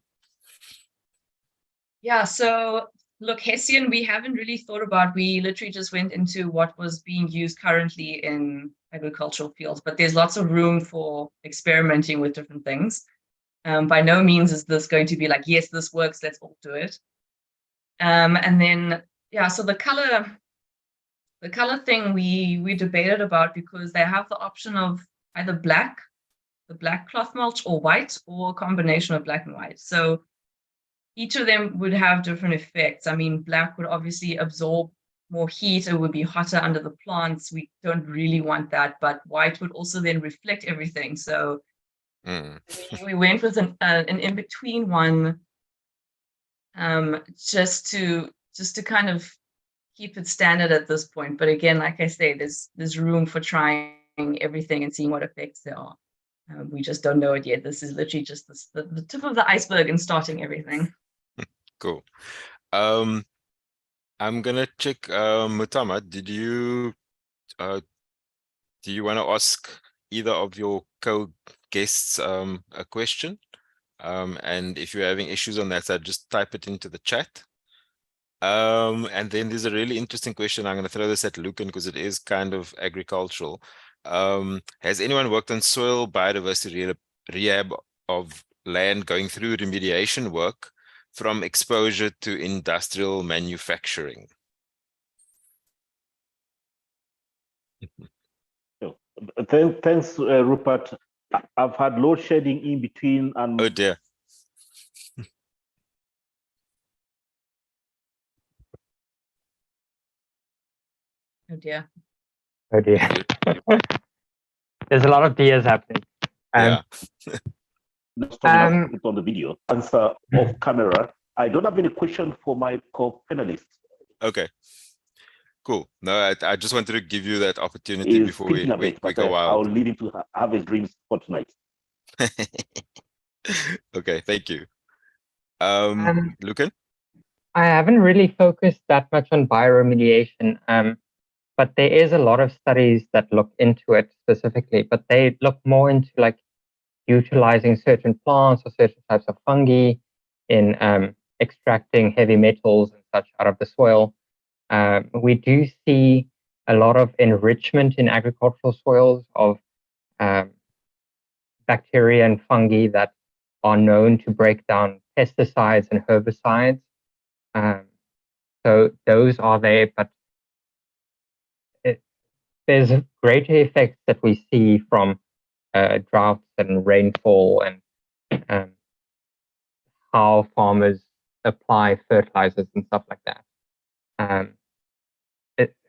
Yeah, so look, Hessian, we haven't really thought about. We literally just went into what was being used currently in agricultural fields, but there's lots of room for experimenting with different things. By no means is this going to be like, yes, this works, let's all do it. And then, so the color thing we debated about, because they have the option of either the black cloth mulch, or white, or a combination of black and white. So each of them would have different effects. I mean, black would obviously absorb more heat. It would be hotter under the plants. We don't really want that, but white would also then reflect everything. So we went with an in-between one, just to kind of keep it standard at this point. But again, like I say, there's room for trying everything and seeing what effects there are. We just don't know it yet. This is literally just the tip of the iceberg and starting everything. Cool. I'm gonna check, Mutama, do you want to ask either of your co-guests a question? And if you're having issues on that side, just type it into the chat. And then there's a really interesting question. I'm going to throw this at Lucan because it is kind of agricultural. Has anyone worked on soil biodiversity rehab of land going through remediation work from exposure to industrial manufacturing? Thanks, Rupert. I've had load shedding in between, and oh dear. Oh dear. Oh dear. There's a lot of dears happening. Yeah. it's on the video. Answer off camera. I don't have any question for my co-panelists. Okay. Cool. No, I just wanted to give you that opportunity before we go wild. I'll lead him to have his dreams for tonight. Okay, thank you. Lucan? I haven't really focused that much on bioremediation, but there is a lot of studies that look into it specifically, but they look more into like utilizing certain plants or certain types of fungi in extracting heavy metals and such out of the soil. We do see a lot of enrichment in agricultural soils of bacteria and fungi that are known to break down pesticides and herbicides. So those are there, but there's greater effects that we see from droughts and rainfall and how farmers apply fertilizers and stuff like that.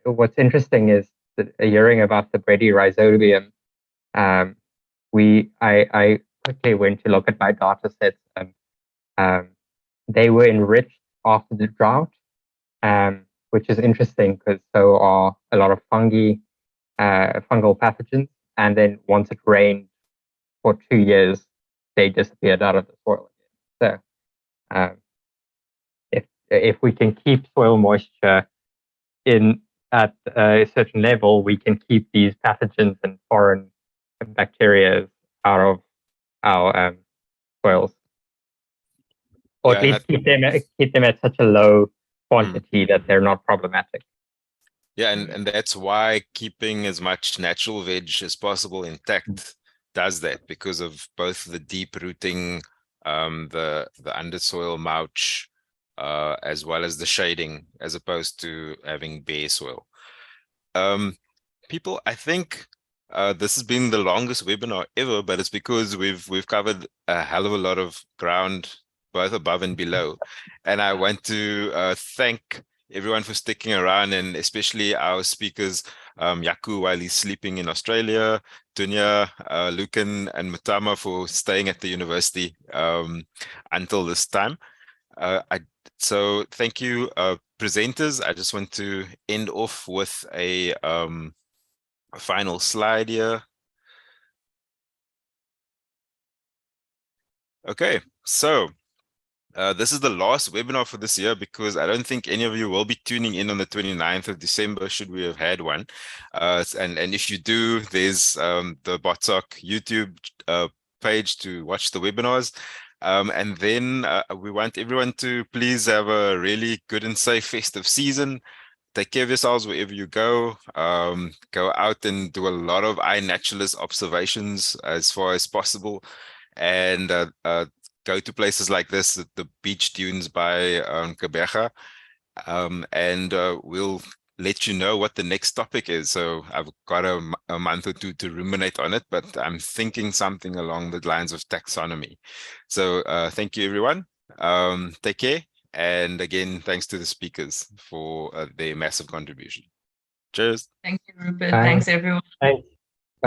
What's interesting is that hearing about the bradyrhizobium, I quickly went to look at my data sets, and they were enriched after the drought, which is interesting because so are a lot of fungal pathogens. And then once it rained for 2 years, they disappeared out of the soil again. So if we can keep soil moisture at a certain level, we can keep these pathogens and foreign bacteria out of our soils, or at least keep them at such a low quantity that they're not problematic. Yeah, and that's why keeping as much natural veg as possible intact does that, because of both the deep rooting, the undersoil mulch, as well as the shading, as opposed to having bare soil. People, I think this has been the longest webinar ever, but it's because we've covered a hell of a lot of ground, both above and below. And I want to thank everyone for sticking around, and especially our speakers, Yaku while he's sleeping in Australia, Dunya, Lucan, and Mutama for staying at the university until this time. So thank you, presenters. I just want to end off with a final slide here. Okay, so this is the last webinar for this year, because I don't think any of you will be tuning in on the 29th of December, should we have had one. And if you do, there's the BotSoc YouTube page to watch the webinars. And then we want everyone to please have a really good and safe festive season. Take care of yourselves wherever you go. Go out and do a lot of iNaturalist observations as far as possible. And go to places like this, the beach dunes by Gqeberha, and we'll let you know what the next topic is. So I've got a month or two to ruminate on it, but I'm thinking something along the lines of taxonomy. So thank you, everyone. Take care. And again, thanks to the speakers for their massive contribution. Cheers. Thank you, Rupert. Bye. Thanks, everyone. Thanks.